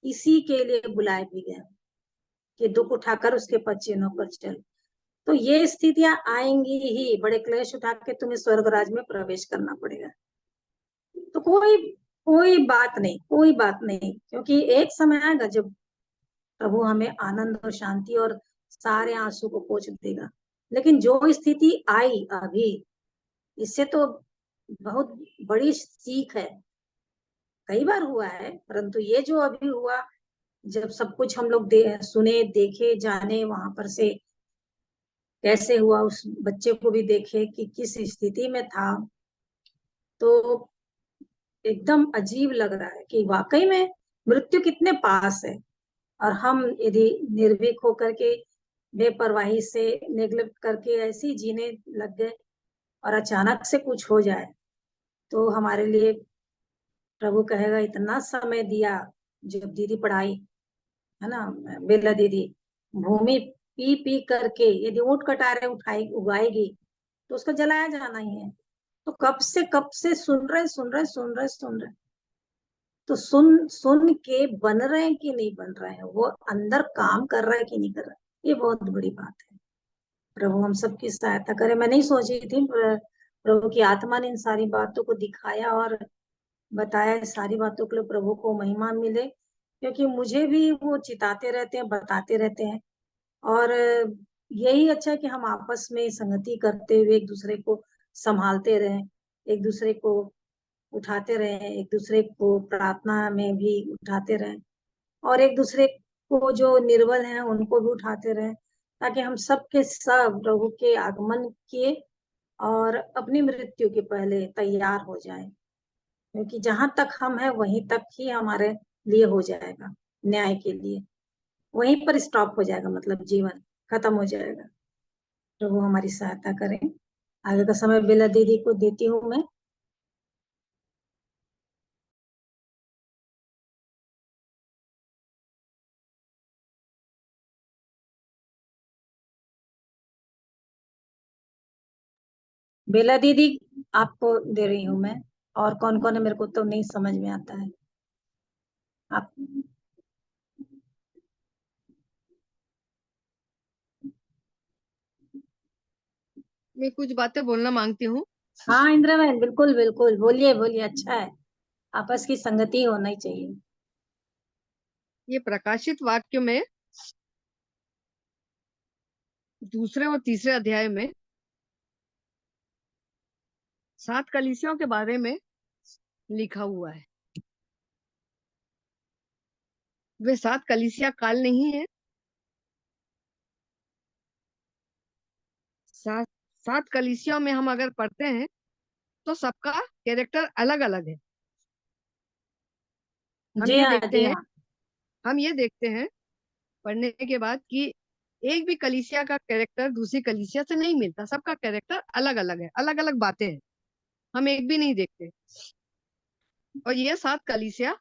B: इसी के लिए बुलाए भी गए हो कि दुख उठाकर उसके पचिनों पर चल। तो ये स्थितियां आएंगी ही, बड़े क्लेश उठा के तुम्हें स्वर्ग राज में प्रवेश करना पड़ेगा। तो कोई कोई बात नहीं, कोई बात नहीं, क्योंकि एक समय आएगा जब प्रभु हमें आनंद और शांति और सारे आंसू को पोंछ देगा। लेकिन जो स्थिति आई अभी, इससे तो बहुत बड़ी सीख है। कई बार हुआ है, परंतु ये जो अभी हुआ, जब सब कुछ हम लोग सुने, देखे, जाने, वहां पर से कैसे हुआ, उस बच्चे को भी देखे कि किस स्थिति में था, तो एकदम अजीब लग रहा है कि वाकई में मृत्यु कितने पास है। और हम यदि निर्भीक होकर के बेपरवाही से नेग्लेक्ट करके ऐसे ही जीने लग गए, और अचानक से कुछ हो जाए तो हमारे लिए प्रभु कहेगा इतना समय दिया। जब दीदी पढ़ाई, है ना, बेला दीदी, भूमि पी पी करके यदि ऊंट कटारे उठाई उगाएगी तो उसको जलाया जाना ही है। तो कब से सुन रहे सुन रहे सुन रहे सुन रहे, तो सुन सुन के बन रहे हैं कि नहीं बन रहे हैं, वो अंदर काम कर रहा है कि नहीं कर रहा है, ये बहुत बड़ी बात है। प्रभु हम सबकी सहायता करे। मैं नहीं सोची थी, प्रभु की आत्मा ने इन सारी बातों को दिखाया और बताया। इस सारी बातों के लिए प्रभु को महिमा मिले, क्योंकि मुझे भी वो चिताते रहते हैं, बताते रहते हैं। और यही अच्छा है कि हम आपस में संगति करते हुए एक दूसरे को संभालते रहें, एक दूसरे को उठाते रहें, एक दूसरे को प्रार्थना में भी उठाते रहें, और एक दूसरे को जो निर्बल हैं उनको भी उठाते रहें, ताकि हम सब के सब प्रभु के आगमन किए और अपनी मृत्यु के पहले तैयार हो जाएं। क्योंकि जहां तक हम हैं वहीं तक ही हमारे लिए हो जाएगा, न्याय के लिए वहीं पर स्टॉप हो जाएगा, मतलब जीवन खत्म हो जाएगा। प्रभु हमारी सहायता करें। आगे का समय बेला दीदी को देती हूँ मैं। बेला दीदी आपको दे रही हूँ मैं। और कौन कौन है मेरे को तो नहीं समझ में आता है। आप
A: मैं कुछ बातें बोलना मांगती हूँ।
B: हाँ इंदिरा बहन, बिल्कुल बिल्कुल, बोलिए बोलिए, अच्छा है, आपस की संगति होना ही चाहिए।
A: ये प्रकाशित वाक्य में दूसरे और तीसरे अध्याय में 7 कलीसियाओं के बारे में लिखा हुआ है। वे 7 कलीसिया काल नहीं है। 7 कलीसियाओं में हम अगर पढ़ते हैं तो सबका कैरेक्टर अलग अलग है। हम
B: जी
A: ये
B: हाँ
A: देखते
B: जी
A: हैं
B: हाँ।
A: हम ये देखते हैं पढ़ने के बाद कि एक भी कलीसिया का कैरेक्टर दूसरी कलीसिया से नहीं मिलता। सबका कैरेक्टर अलग अलग है, अलग अलग बातें हैं, हम एक भी नहीं देखते। और ये 7 कलीसिया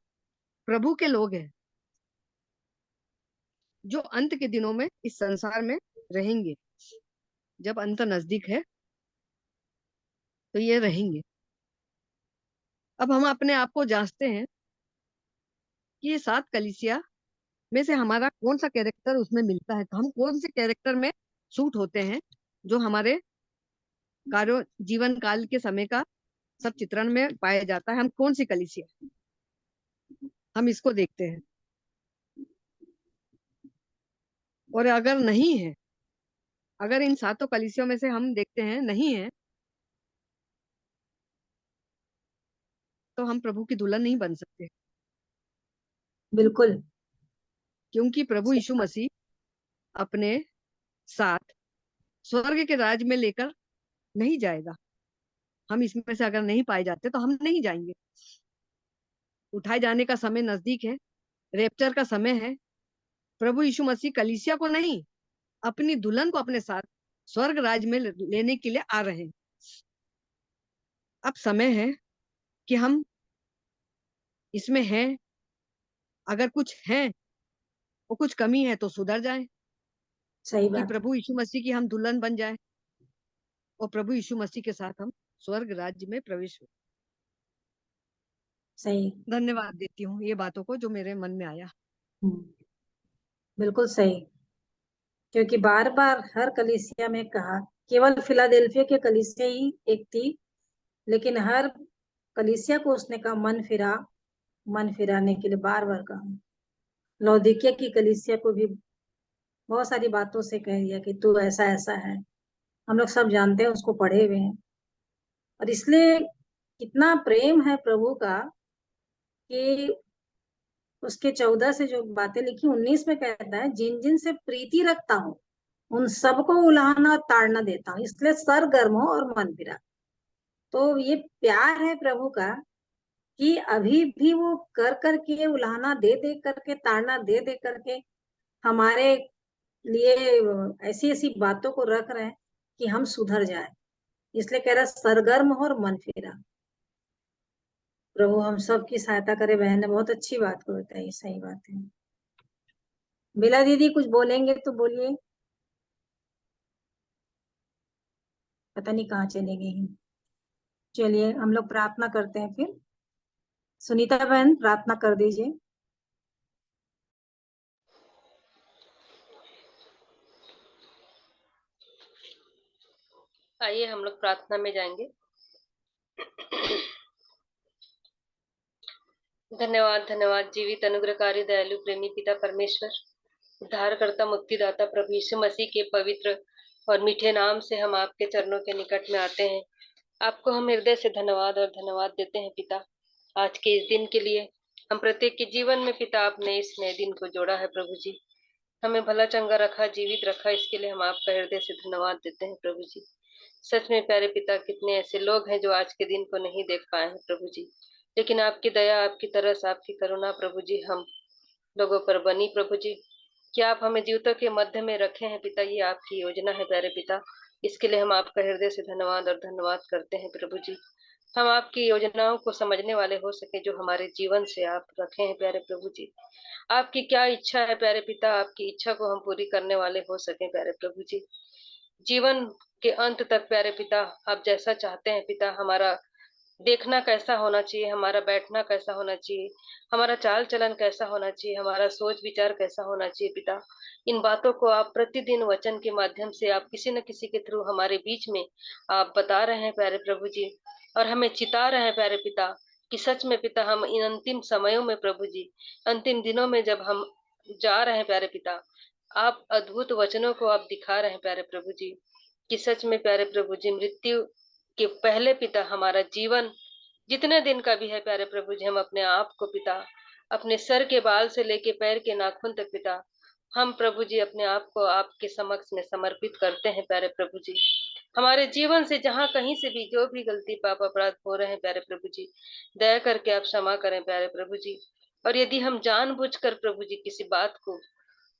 A: प्रभु के लोग हैं जो अंत के दिनों में इस संसार में रहेंगे। जब अंत नजदीक है तो ये रहेंगे। अब हम अपने आप को जांचते हैं कि ये 7 कलीसिया में से हमारा कौन सा कैरेक्टर उसमें मिलता है, तो हम कौन से कैरेक्टर में सूट होते हैं जो हमारे कार्यों जीवन काल के समय का सब चित्रण में पाया जाता है। हम कौन सी कलीसिया, हम इसको देखते हैं। और अगर नहीं है, अगर इन 7 कलीसियों में से हम देखते हैं नहीं है, तो हम प्रभु की दुल्हन नहीं बन सकते।
B: बिल्कुल
A: क्योंकि प्रभु
B: सही
A: यीशु
B: बात।
A: मसीह अपने साथ स्वर्ग के राज में लेकर नहीं जाएगा। हम इसमें से अगर नहीं पाए जाते तो हम नहीं जाएंगे। उठाए जाने का समय नजदीक है, रेप्चर का समय है। प्रभु यीशु मसीह कलीसिया को नहीं, अपनी दुल्हन को अपने साथ स्वर्ग राज में लेने के लिए आ रहे हैं। अब समय है कि हम इसमें हैं, अगर कुछ है, वो कुछ कमी है तो सुधर जाए,
B: सही
A: कि
B: बात है।
A: प्रभु यीशु मसीह की हम दुल्हन बन जाए और प्रभु यीशु मसीह के साथ हम स्वर्ग राज्य में प्रवेश हो।
B: सही।
A: धन्यवाद देती हूँ ये बातों को जो मेरे मन में आया।
B: हम्म, बिल्कुल सही। क्योंकि बार बार हर कलीसिया में कहा, केवल फिलाडेल्फिया के कलीसिया ही एक थी, लेकिन हर कलीसिया को उसने कहा मन फिराने के लिए बार बार कहा। लौदीकिया की कलीसिया को भी बहुत सारी बातों से कह दिया कि तू ऐसा ऐसा है। हम लोग सब जानते हैं, उसको पढ़े हुए हैं। और इसलिए कितना प्रेम है प्रभु का कि उसके 14 से जो बातें लिखी 19 में कहता है, जिन जिन से प्रीति रखता हूँ उन सबको उलाहना और ताड़ना देता हूँ, इसलिए सरगर्म हो और मन फिरा। तो ये प्यार है प्रभु का कि अभी भी वो कर करके उलाहना दे दे करके, ताड़ना दे दे करके हमारे लिए ऐसी ऐसी बातों को रख रहे हैं कि हम सुधर जाए। इसलिए कह रहा सरगर्म हो और मन फिरा। प्रभु हम सब की सहायता करे। बहन ने बहुत अच्छी बात को बताई, सही बात है। बिला दीदी कुछ बोलेंगे तो बोलिए, पता नहीं कहाँ चले गई हैं। चलिए हम लोग प्रार्थना करते हैं फिर। सुनीता बहन प्रार्थना कर दीजिए।
D: आइए हम लोग प्रार्थना में जाएंगे। धन्यवाद धन्यवाद जीवित अनुग्रहकारी दयालु प्रेमी पिता परमेश्वर, उद्धारकर्ता मुक्तिदाता प्रभु यीशु मसीह के पवित्र और मीठे नाम से हम आपके चरणों के निकट में आते हैं। आपको हम हृदय से धन्यवाद और धन्यवाद देते हैं पिता, आज के इस दिन के लिए। हम प्रत्येक के जीवन में पिता आपने इस नए दिन को जोड़ा है प्रभु जी, हमें भला चंगा रखा, जीवित रखा, इसके लिए हम आपका हृदय से धन्यवाद देते हैं प्रभु जी। सच में प्यारे पिता, कितने ऐसे लोग हैं जो आज के दिन को नहीं देख पाए हैं प्रभु जी, लेकिन आपकी दया, आपकी तरस, आपकी करुणा प्रभु जी हम लोगों पर बनी प्रभु जी। क्या आप हमें जीवितों के मध्य में रखे हैं पिता, ये आपकी योजना है प्यारे पिता, इसके लिए हम आपका हृदय से धन्यवाद और धन्यवाद करते हैं प्रभु जी। हम आपकी योजनाओं को समझने वाले हो सके जो हमारे जीवन से आप रखे हैं प्यारे प्रभु जी। आपकी क्या इच्छा है प्यारे पिता, आपकी इच्छा को हम पूरी करने वाले हो सके प्यारे प्रभु जी। जीवन के अंत तक प्यारे पिता, आप जैसा चाहते हैं पिता, हमारा देखना कैसा होना चाहिए, हमारा बैठना कैसा होना चाहिए, हमारा चाल चलन कैसा होना चाहिए, हमारा सोच विचार कैसा होना चाहिए पिता, इन बातों को आप प्रतिदिन वचन के माध्यम से आप किसी न किसी के थ्रू हमारे बीच में आप बता रहे हैं प्यारे प्रभु जी, और हमें चिता रहे हैं प्यारे पिता कि सच में पिता हम इन अंतिम समयों में प्रभु जी, अंतिम दिनों में जब हम जा रहे हैं प्यारे पिता, आप अद्भुत वचनों को आप दिखा रहे हैं प्यारे प्रभु जी, कि सच में प्यारे प्रभु जी मृत्यु के पहले पिता हमारा जीवन जितने दिन का भी है प्यारे प्रभु जी, हम अपने आप को पिता, अपने सर के बाल से लेके पैर के नाखून तक पिता, हम प्रभु जी अपने आप को आपके समक्ष में समर्पित करते हैं प्यारे प्रभु जी। हमारे जीवन से जहाँ कहीं से भी जो भी गलती पाप अपराध हो रहे हैं प्यारे प्रभु जी, दया करके आप क्षमा करें प्यारे प्रभु जी। और यदि हम जानबूझकर प्रभु जी किसी बात को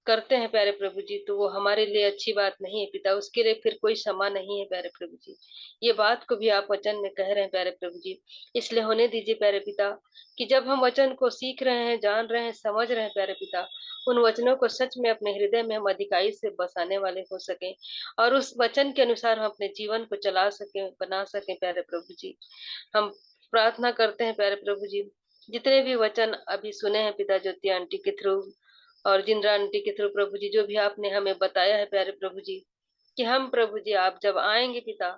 D: करते हैं प्यारे प्रभु जी, तो वो हमारे लिए अच्छी बात नहीं है पिता, उसके लिए फिर कोई क्षमा नहीं है प्यारे प्रभु जी। ये बात को भी आप वचन में कह रहे हैं प्यारे प्रभु जी, इसलिए होने दीजिए प्यारे पिता कि जब हम वचन को सीख रहे हैं, जान रहे हैं, समझ रहे हैं प्यारे पिता, उन वचनों को सच में अपने हृदय में हम अधिकाई से बसाने वाले हो सके, और उस वचन के अनुसार हम अपने जीवन को चला सके, बना सके प्यारे प्रभु जी। हम प्रार्थना करते हैं प्यारे प्रभु जी, जितने भी वचन अभी सुने हैं पिता, ज्योति आंटी के थ्रू और जिंद्रा आंटी के थ्रू प्रभु जी, जो भी आपने हमें बताया है प्यारे प्रभु जी, कि हम प्रभु जी आप जब आएंगे पिता,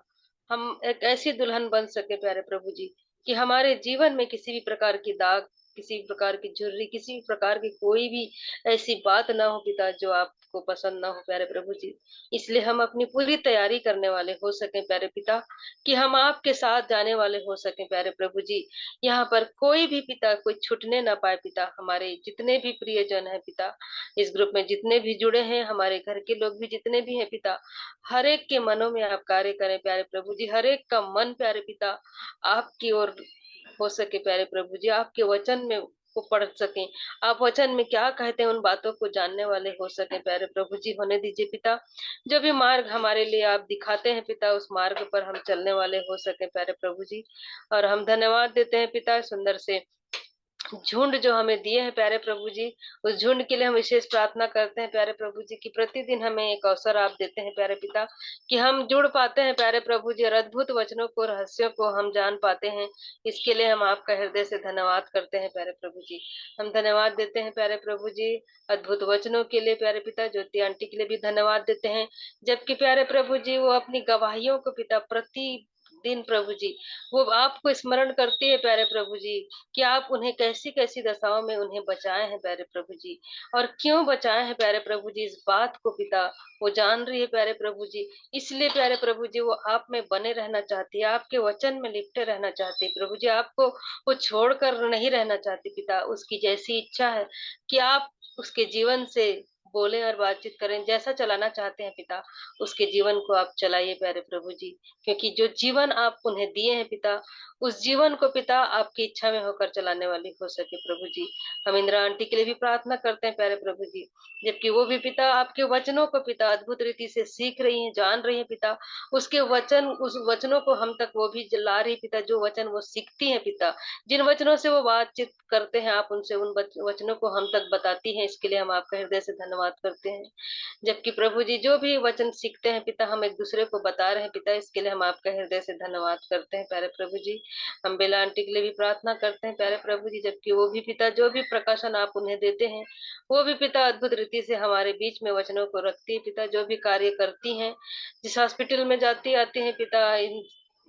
D: हम एक ऐसी दुल्हन बन सके प्यारे प्रभु जी, कि हमारे जीवन में किसी भी प्रकार की दाग, किसी भी प्रकार की झुर्री, किसी भी प्रकार की कोई भी ऐसी बात ना हो पिता जो आपको पसंद ना हो प्यारे प्रभु जी। इसलिए हम अपनी पूरी तैयारी करने वाले हो सके प्यारे पिता, कि हम आपके साथ जाने वाले हो सके प्यारे प्रभु जी। यहाँ पर कोई भी पिता कोई छूटने ना पाए पिता, हमारे जितने भी प्रियजन है पिता, इस ग्रुप में जितने भी जुड़े हैं, हमारे घर के लोग भी जितने भी हैं पिता, हर एक के मनों में आप कार्य करें प्यारे प्रभु जी, हर एक का मन प्यारे पिता आपकी ओर हो सके प्यारे प्रभु जी, आपके वचन में को पढ़ सके, आप वचन में क्या कहते हैं उन बातों को जानने वाले हो सके प्यारे प्रभु जी। होने दीजिए पिता, जो भी मार्ग हमारे लिए आप दिखाते हैं पिता, उस मार्ग पर हम चलने वाले हो सके प्यारे प्रभु जी। और हम धन्यवाद देते हैं पिता सुंदर से झुंड जो हमें दिए हैं प्यारे प्रभु जी, उस झुंड के लिए हम विशेष प्रार्थना करते हैं प्यारे प्रभु जी की प्रतिदिन हमें एक अवसर आप देते हैं प्यारे पिता, कि हम जुड़ पाते हैं प्यारे प्रभु जी, और अद्भुत वचनों को, रहस्यों को हम जान पाते हैं। इसके लिए हम आपका हृदय से धन्यवाद करते हैं प्यारे प्रभु जी। हम धन्यवाद देते हैं प्यारे प्रभु जी अद्भुत वचनों के लिए प्यारे पिता, ज्योति आंटी के लिए भी धन्यवाद देते हैं, जबकि प्यारे प्रभु जी वो अपनी गवाहियों को पिता प्रति दिन प्रभु जी वो आपको स्मरण करती है प्यारे प्रभु जी, कि आप उन्हें कैसी कैसी दशाओं में उन्हें बचाए हैं प्यारे प्रभु जी, और क्यों बचाए हैं प्यारे प्रभु जी, इस बात को पिता वो जान रही है प्यारे प्रभु जी। इसलिए प्यारे प्रभु जी वो आप में बने रहना चाहती है, आपके वचन में लिपटे रहना चाहती है प्रभु जी, आपको वो छोड़कर नहीं रहना चाहती पिता, उसकी जैसी इच्छा है कि आप उसके जीवन से बोले और बातचीत करें, जैसा चलाना चाहते हैं पिता, उसके जीवन को आप चलाइए प्यारे प्रभु जी। क्योंकि जो जीवन आप उन्हें दिए हैं पिता, उस जीवन को पिता आपकी इच्छा में होकर चलाने वाली हो सके प्रभु जी। हम इंदिरा आंटी के लिए भी प्रार्थना करते हैं प्यारे प्रभु जी, जबकि वो भी पिता आपके वचनों को पिता अद्भुत रीति से सीख रही हैं, जान रही हैं पिता। उसके वचन, उस वचनों को हम तक वो भी ला रही पिता, जो वचन वो सीखती हैं पिता, जिन वचनों से वो बातचीत करते हैं, आप उनसे उन वचनों को हम तक बताती हैं। इसके लिए हम आपका हृदय से धन्यवाद करते हैं। जबकि प्रभु जी जो भी वचन सीखते हैं पिता, हम एक दूसरे को बता रहे हैं पिता, इसके लिए हम आपका हृदय से धन्यवाद करते हैं प्यारे प्रभु जी। हम बेला आंटी के लिए भी प्रार्थना करते हैं प्यारे प्रभु जी, जबकि वो भी पिता जो भी प्रकाशन आप उन्हें देते हैं, वो भी पिता अद्भुत रीति से हमारे बीच में वचनों को रखती है पिता। जो भी कार्य करती हैं, जिस हॉस्पिटल में जाती आती हैं पिता,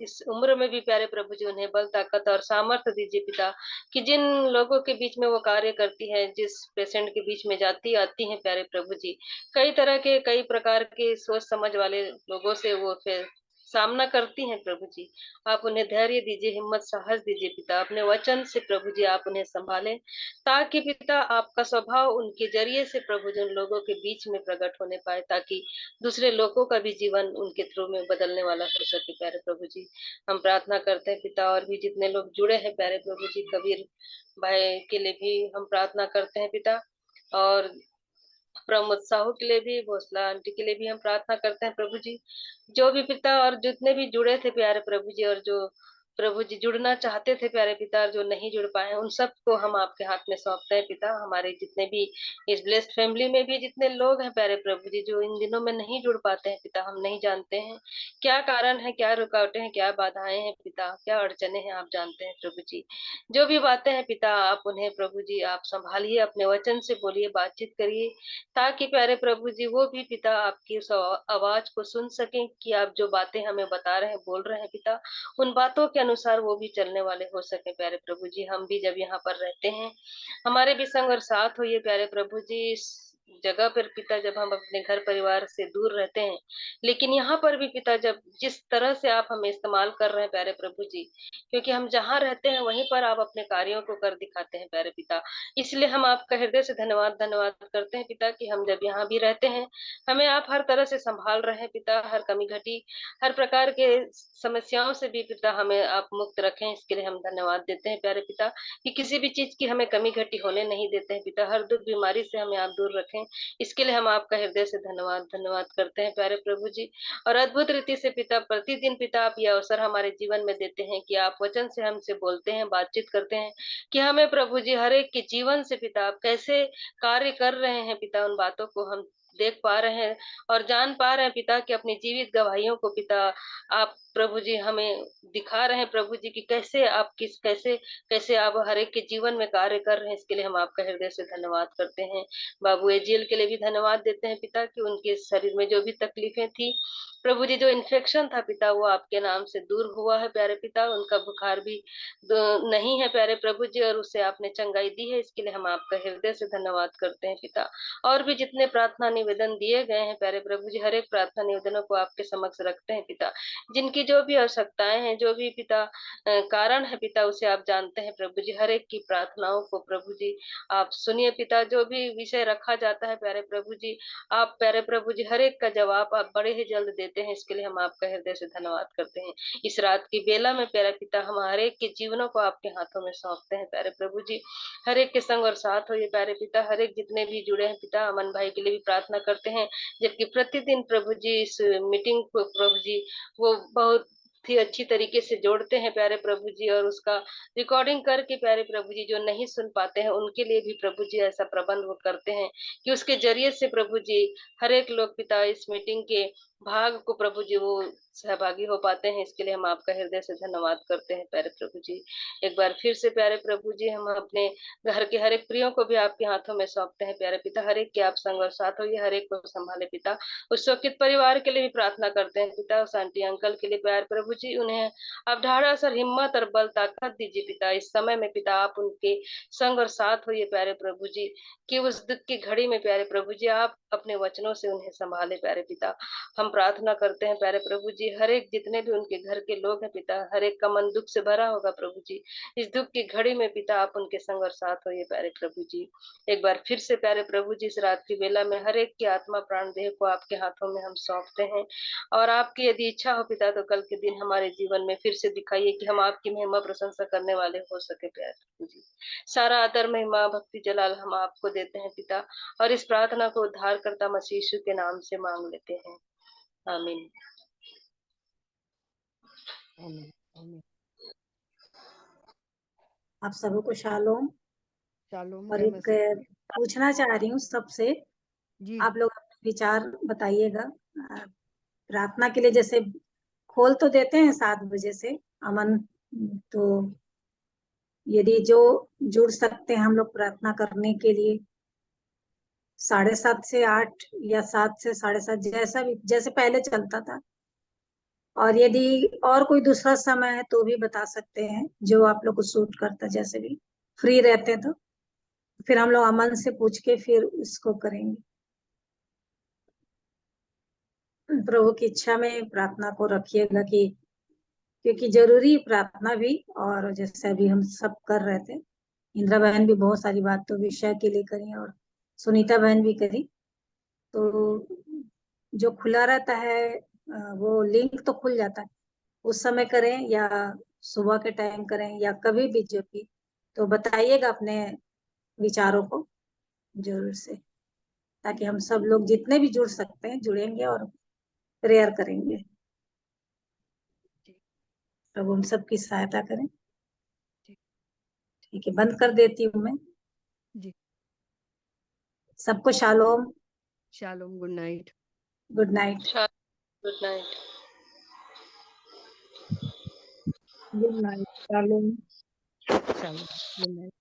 D: इस उम्र में भी प्यारे प्रभु जी उन्हें बल, ताकत और सामर्थ्य दीजिए पिता, कि जिन लोगों के बीच में वो कार्य करती है, जिस पेशेंट के बीच में जाती आती हैं प्यारे प्रभु जी, कई तरह के, कई प्रकार के सोच समझ वाले लोगों से वो फिर सामना करती हैं प्रभु जी। आप उन्हें धैर्य दीजिए, हिम्मत, साहस दीजिए पिता। अपने वचन से प्रभु जी आप उन्हें संभालें, ताकि पिता आपका स्वभाव उनके जरिए से प्रभु जी उन लोगों के बीच में प्रकट होने पाए, ताकि दूसरे लोगों का भी जीवन उनके थ्रू में बदलने वाला हो सके प्यारे प्रभु जी। हम प्रार्थना करते हैं पिता, और भी जितने लोग जुड़े हैं प्यारे प्रभु जी, कबीर भाई के लिए भी हम प्रार्थना करते हैं पिता, और प्रमोद साहू के लिए भी, भोसला आंटी के लिए भी हम प्रार्थना करते हैं प्रभु जी। जो भी पिता, और जितने भी जुड़े थे प्यारे प्रभु जी, और जो प्रभु जी जुड़ना चाहते थे प्यारे पिता, और जो नहीं जुड़ पाए, उन सबको हम आपके हाथ में सौंपते हैं पिता। हमारे जितने भी इस ब्लेस्ड फैमिली में भी जितने लोग हैं प्यारे प्रभु जी, जो इन दिनों में नहीं जुड़ पाते हैं पिता, हम नहीं जानते हैं क्या कारण है, क्या रुकावटें हैं, क्या बाधाएं हैं पिता, क्या अड़चने हैं, आप जानते हैं प्रभु जी। जो भी बातें हैं पिता, आप उन्हें प्रभु जी आप संभालिए, अपने वचन से बोलिए, बातचीत करिए, ताकि प्यारे प्रभु जी वो भी पिता आपकी उस आवाज को सुन सकें, कि आप जो बातें हमें बता रहे हैं, बोल रहे हैं पिता, उन बातों के अनुसार वो भी चलने वाले हो सके प्यारे प्रभु जी। हम भी जब यहाँ पर रहते हैं, हमारे भी संग और साथ होइए प्यारे प्रभु जी। इस जगह पर पिता, जब हम अपने घर परिवार से दूर रहते हैं, लेकिन यहाँ पर भी पिता, जब जिस तरह से आप हमें इस्तेमाल कर रहे हैं प्यारे प्रभु जी, क्योंकि हम जहाँ रहते हैं वहीं पर आप अपने कार्यों को कर दिखाते हैं प्यारे पिता। इसलिए हम आपका हृदय से धन्यवाद करते हैं पिता, कि हम जब यहाँ भी रहते हैं, हमें आप हर तरह से संभाल रहे हैं पिता। हर कमी घटी, हर प्रकार के समस्याओं से भी पिता हमें आप मुक्त रखें, इसके लिए हम धन्यवाद देते हैं प्यारे पिता, कि किसी भी चीज की हमें कमी घटी होने नहीं देते हैं पिता। हर दुख बीमारी से हमें आप दूर रखें, इसके लिए हम आपका हृदय से धन्यवाद करते हैं प्यारे प्रभु जी। और अद्भुत रीति से पिता, प्रतिदिन पिता आप ये अवसर हमारे जीवन में देते हैं, कि आप वचन से हमसे बोलते हैं, बातचीत करते हैं, कि हमें प्रभु जी हर एक के जीवन से पिता आप कैसे कार्य कर रहे हैं पिता, उन बातों को हम देख पा रहे हैं और जान पा रहे हैं पिता, कि अपनी जीवित गवाहियों को पिता आप प्रभु जी हमें दिखा रहे हैं प्रभु जी, की कैसे आप कैसे कैसे आप हर एक के जीवन में कार्य कर रहे हैं। इसके लिए हम आपका हृदय से धन्यवाद करते हैं। बाबू एजियल के लिए भी धन्यवाद देते हैं पिता, कि उनके शरीर में जो भी तकलीफें थी प्रभु जी, जो इन्फेक्शन था पिता, वो आपके नाम से दूर हुआ है प्यारे पिता। उनका बुखार भी नहीं है प्यारे प्रभु जी, और उससे आपने चंगाई दी है। इसके लिए हम आपका हृदय से धन्यवाद करते हैं पिता। और भी जितने प्रार्थना निवेदन दिए गए हैं प्यारे प्रभु जी, हर एक प्रार्थना निवेदनों को आपके समक्ष रखते हैं पिता। जिनकी जो भी आवश्यकताएं हैं, जो भी पिता कारण है पिता, उसे आप जानते हैं प्रभु जी। हर एक की प्रार्थनाओं को प्रभु जी आप सुनिए पिता। जो भी विषय रखा जाता है प्यारे प्रभु जी, आप प्यारे प्रभु जी हर एक का जवाब आप बड़े ही जल्द देते हैं। इसके लिए हम आपका हृदय से धन्यवाद करते हैं। इस रात की बेला में प्यारे पिता, हम हर एक के जीवनों को आपके हाथों में सौंपते हैं प्यारे प्रभु जी। हर एक के संग और साथ हो ये प्यारे पिता। हर एक जितने भी जुड़े हैं पिता, अमन भाई के लिए भी प्रार्थना करते हैं, जबकि प्रतिदिन प्रभु जी इस मीटिंग को प्रभु जी वो बहुत ही अच्छी तरीके से जोड़ते हैं प्यारे प्रभु जी, और उसका रिकॉर्डिंग करके प्यारे प्रभु जी जो नहीं सुन पाते हैं उनके लिए भी प्रभु जी ऐसा प्रबंध वो करते हैं, कि उसके जरिए से प्रभु जी हर एक लोग पिता इस मीटिंग के भाग को प्रभु जी वो सहभागी हो पाते हैं। इसके लिए हम आपका हृदय से धन्यवाद करते हैं प्यारे प्रभु जी। एक बार फिर से प्यारे प्रभु जी, हम अपने घर के हर एक प्रियों को भी आपके हाथों में सौंपते हैं प्यारे पिता। हर एक के आप संग और साथ हो, ये हर एक को संभाले पिता। उस शोकित परिवार के लिए भी प्रार्थना करते हैं पिता। उस आंटी अंकल के लिए प्यारे प्रभु प्रभु जी उन्हें आप ढाढ़स और हिम्मत और बल ताकत दीजिए पिता। इस समय में पिता आप उनके संग और साथ होइए प्यारे प्रभु जी, कि उस दुख की घड़ी में प्यारे प्रभु जी आप अपने वचनों से उन्हें संभाले प्यारे पिता। हम प्रार्थना करते हैं प्यारे प्रभु जी, हर एक जितने भी उनके घर के लोग हैं पिता, हर एक का मन दुख से भरा होगा प्रभु जी। इस दुख की घड़ी में पिता आप उनके संग और साथ होइए प्यारे प्रभु जी। एक बार फिर से प्यारे प्रभु जी, इस रात की बेला में हर एक की आत्मा प्राण देह को आपके हाथों में हम सौंपते हैं, और आपकी यदि इच्छा हो पिता तो कल के दिन हमारे जीवन में फिर से दिखाइए कि हम आपकी महिमा प्रशंसा करने वाले हो सके प्यारे प्रभु जी। सारा आदर महिमा भक्ति जलाल हम आपको देते हैं पिता, और इस प्रार्थना को उद्धारकर्ता मसीह यीशु के नाम से मांग लेते हैं, आमीन।
A: आमीन आमीन।
B: आप सबों को शालोम।
A: शालोम।
B: और
A: जय
B: एक
A: मसीह।
B: पूछना चाह रही हूँ सबसे,
A: जी
B: आप लोग अपने विचार बताइएगा। प्रार्थना के लिए जैसे खोल तो देते हैं 7 बजे से अमन, तो यदि जो जुड़ सकते हैं हम लोग प्रार्थना करने के लिए 7:30 से 8 या 7 से 7:30, जैसा भी जैसे पहले चलता था। और यदि और कोई दूसरा समय है तो भी बता सकते हैं, जो आप लोग को सूट करता, जैसे भी फ्री रहते हैं तो फिर हम लोग अमन से पूछ के फिर उसको करेंगे। प्रभु की इच्छा में प्रार्थना को रखिएगा, कि क्योंकि जरूरी प्रार्थना भी, और जैसे अभी हम सब कर रहे थे, इंदिरा बहन भी बहुत सारी बात तो विषय के लिए करी और सुनीता बहन भी करी। तो जो खुला रहता है वो लिंक तो खुल जाता है, उस समय करें या सुबह के टाइम करें या कभी भी, जो भी तो बताइएगा अपने विचारों को जरूर से, ताकि हम सब लोग जितने भी जुड़ सकते हैं जुड़ेंगे और प्रेयर करेंगे। प्रभु हम सबकी सहायता करें। ठीक है, बंद कर देती हूँ मैं।
A: जी।
B: सबको shalom,
A: shalom. Good night.
B: Good night.
D: Good night.
C: Good night. Shalom.
A: Shalom. Good night.